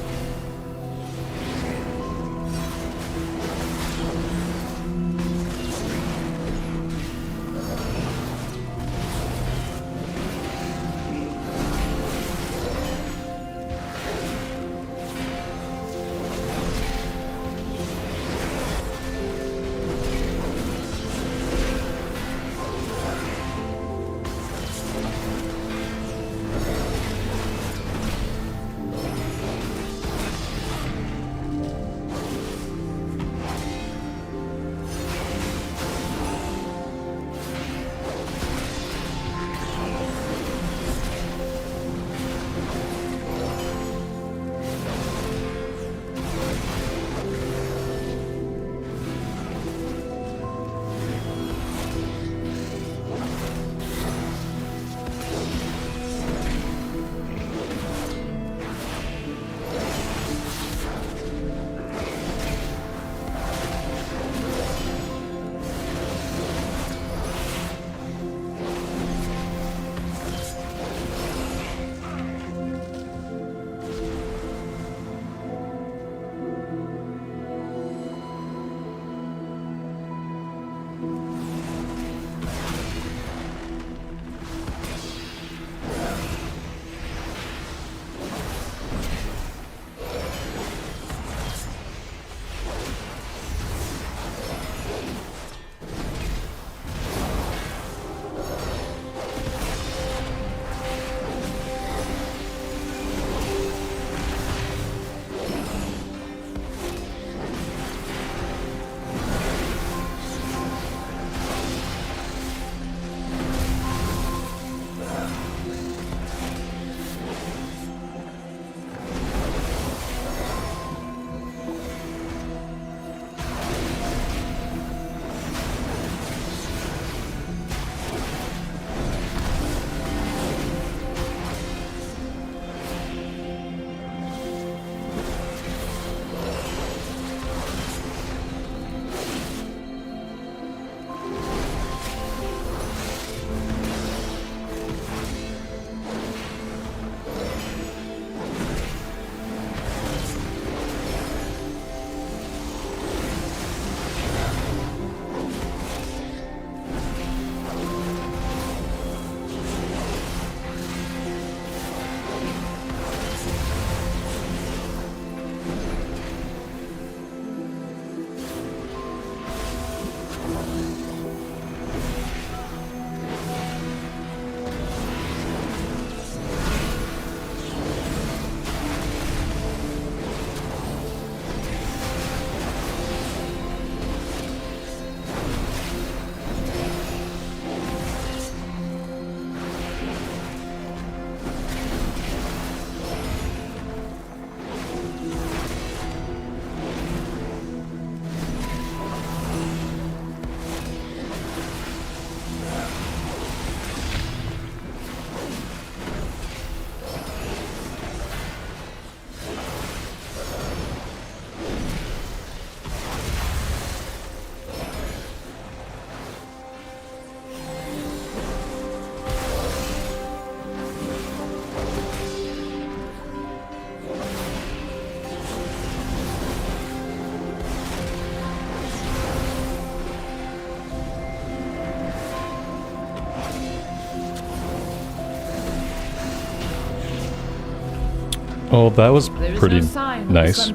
A: Oh, that was pretty nice.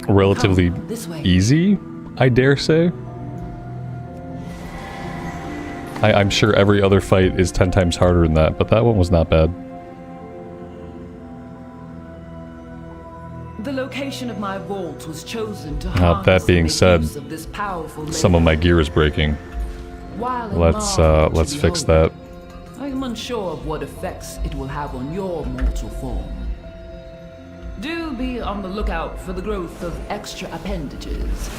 A: Relatively easy, I dare say. I'm sure every other fight is 10 times harder than that, but that one was not bad.
L: The location of my vault was chosen to
A: Now, that being said, some of my gear is breaking. Let's fix that.
L: I am unsure of what effects it will have on your mortal form. Do be on the lookout for the growth of extra appendages.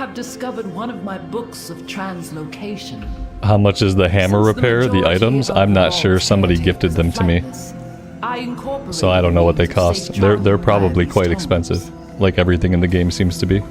L: have discovered one of my books of translocation.
A: How much is the hammer
L: Since
A: repair, the
L: majority
A: items?
L: of
A: I'm not
L: Gaul's
A: sure. Somebody
L: heritage
A: gifted
L: is
A: them to me.
L: flightless, I incorporated
A: So I don't know what they
L: them into
A: cost.
L: safe
A: They're
L: travel
A: probably
L: via
A: quite
L: these
A: expensive.
L: tomes.
A: Like everything in the game seems to be.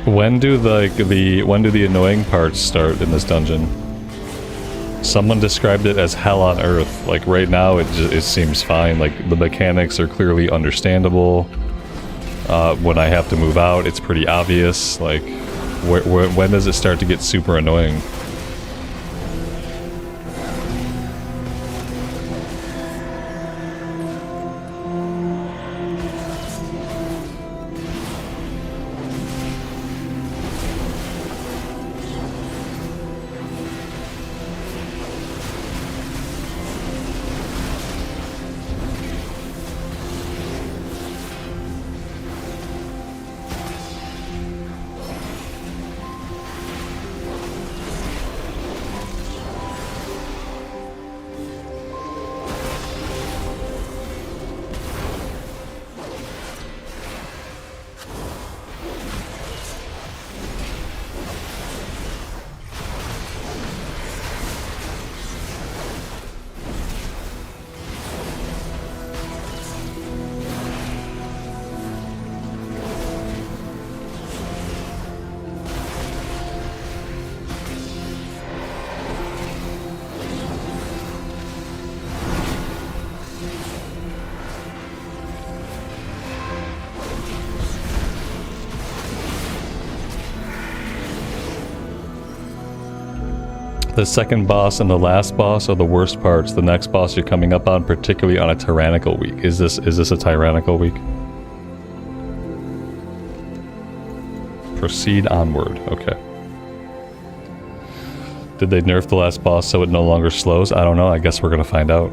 A: When do the annoying parts start in this dungeon? Someone described it as hell on earth. Like right now, it seems fine. Like the mechanics are clearly understandable. When I have to move out, it's pretty obvious. Like, when does it start to get super annoying? The second boss and the last boss are the worst parts. The next boss you're coming up on, particularly on a tyrannical week. Is this a tyrannical week? Proceed onward. Okay. Did they nerf the last boss so it no longer slows? I don't know. I guess we're gonna find out.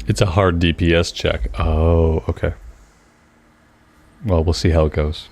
A: It's a hard DPS check. Oh, okay. Well, we'll see how it goes.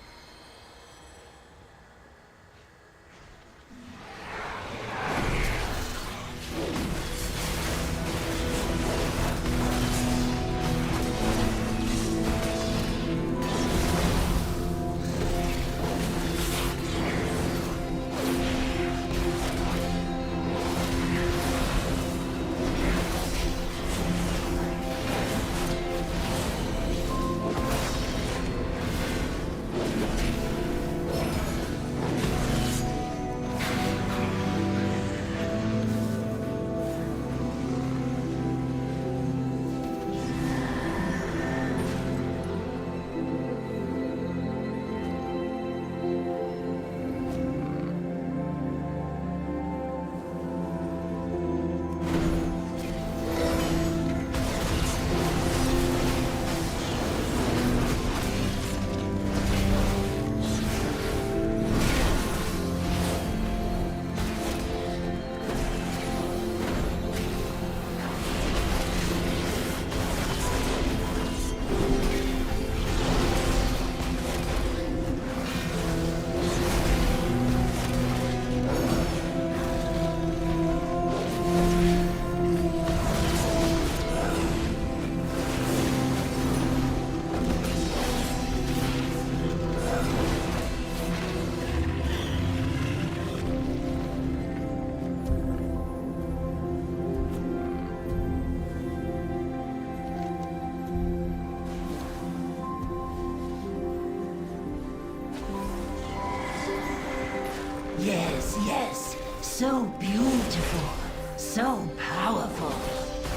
F: So beautiful, so powerful,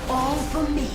F: all for me.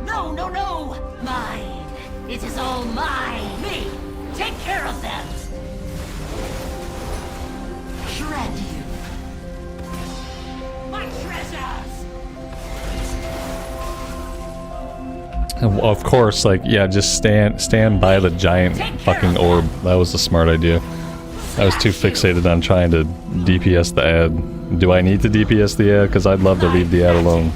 F: No, no! Mine! It is all mine! Me! Take care of them! Shred you! My treasures!
A: Of course, like, yeah, just stand by the giant fucking orb. That was a smart idea. I was too fixated on trying to DPS the ad. Do I need to DPS the ad? Because I'd love to leave the ad alone.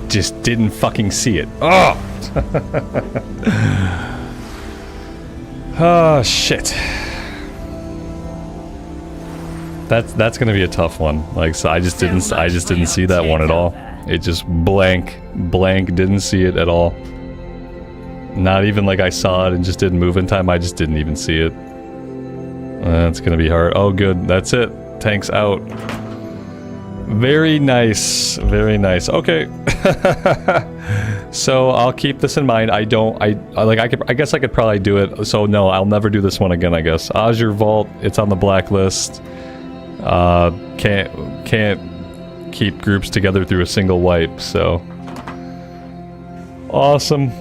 A: Just didn't fucking see it. Oh! Oh shit. That's gonna be a tough one. Like, so I just didn't see that one at all. It just blank, didn't see it at all. Not even like I saw it and just didn't move in time, I just didn't even see it. That's gonna be hard. Oh good, that's it. Tank's out. Very nice, very nice. Okay. So I'll keep this in mind. I guess I could probably do it. So no, I'll never do this one again, I guess. Azure Vault, it's on the blacklist. Can't keep groups together through a single wipe, so. Awesome.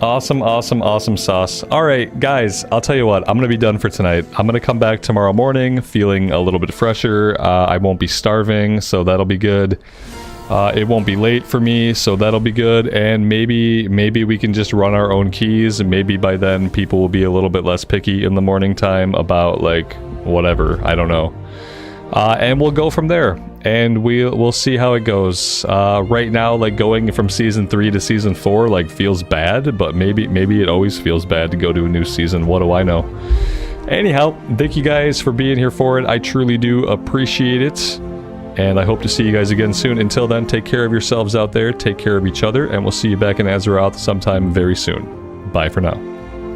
A: Awesome sauce. Alright, guys, I'll tell you what, I'm gonna be done for tonight. I'm gonna come back tomorrow morning feeling a little bit fresher. I won't be starving, so that'll be good. It won't be late for me, so that'll be good. And maybe we can just run our own keys, and maybe by then people will be a little bit less picky in the morning time about, like, whatever. I don't know. And we'll go from there. And we'll see how it goes. Right now, like, going from season 3 to season 4, like, feels bad, but maybe it always feels bad to go to a new season. What do I know? Anyhow, thank you guys for being here for it. I truly do appreciate it. And I hope to see you guys again soon. Until then, take care of yourselves out there, take care of each other, and we'll see you back in Azeroth sometime very soon. Bye for now.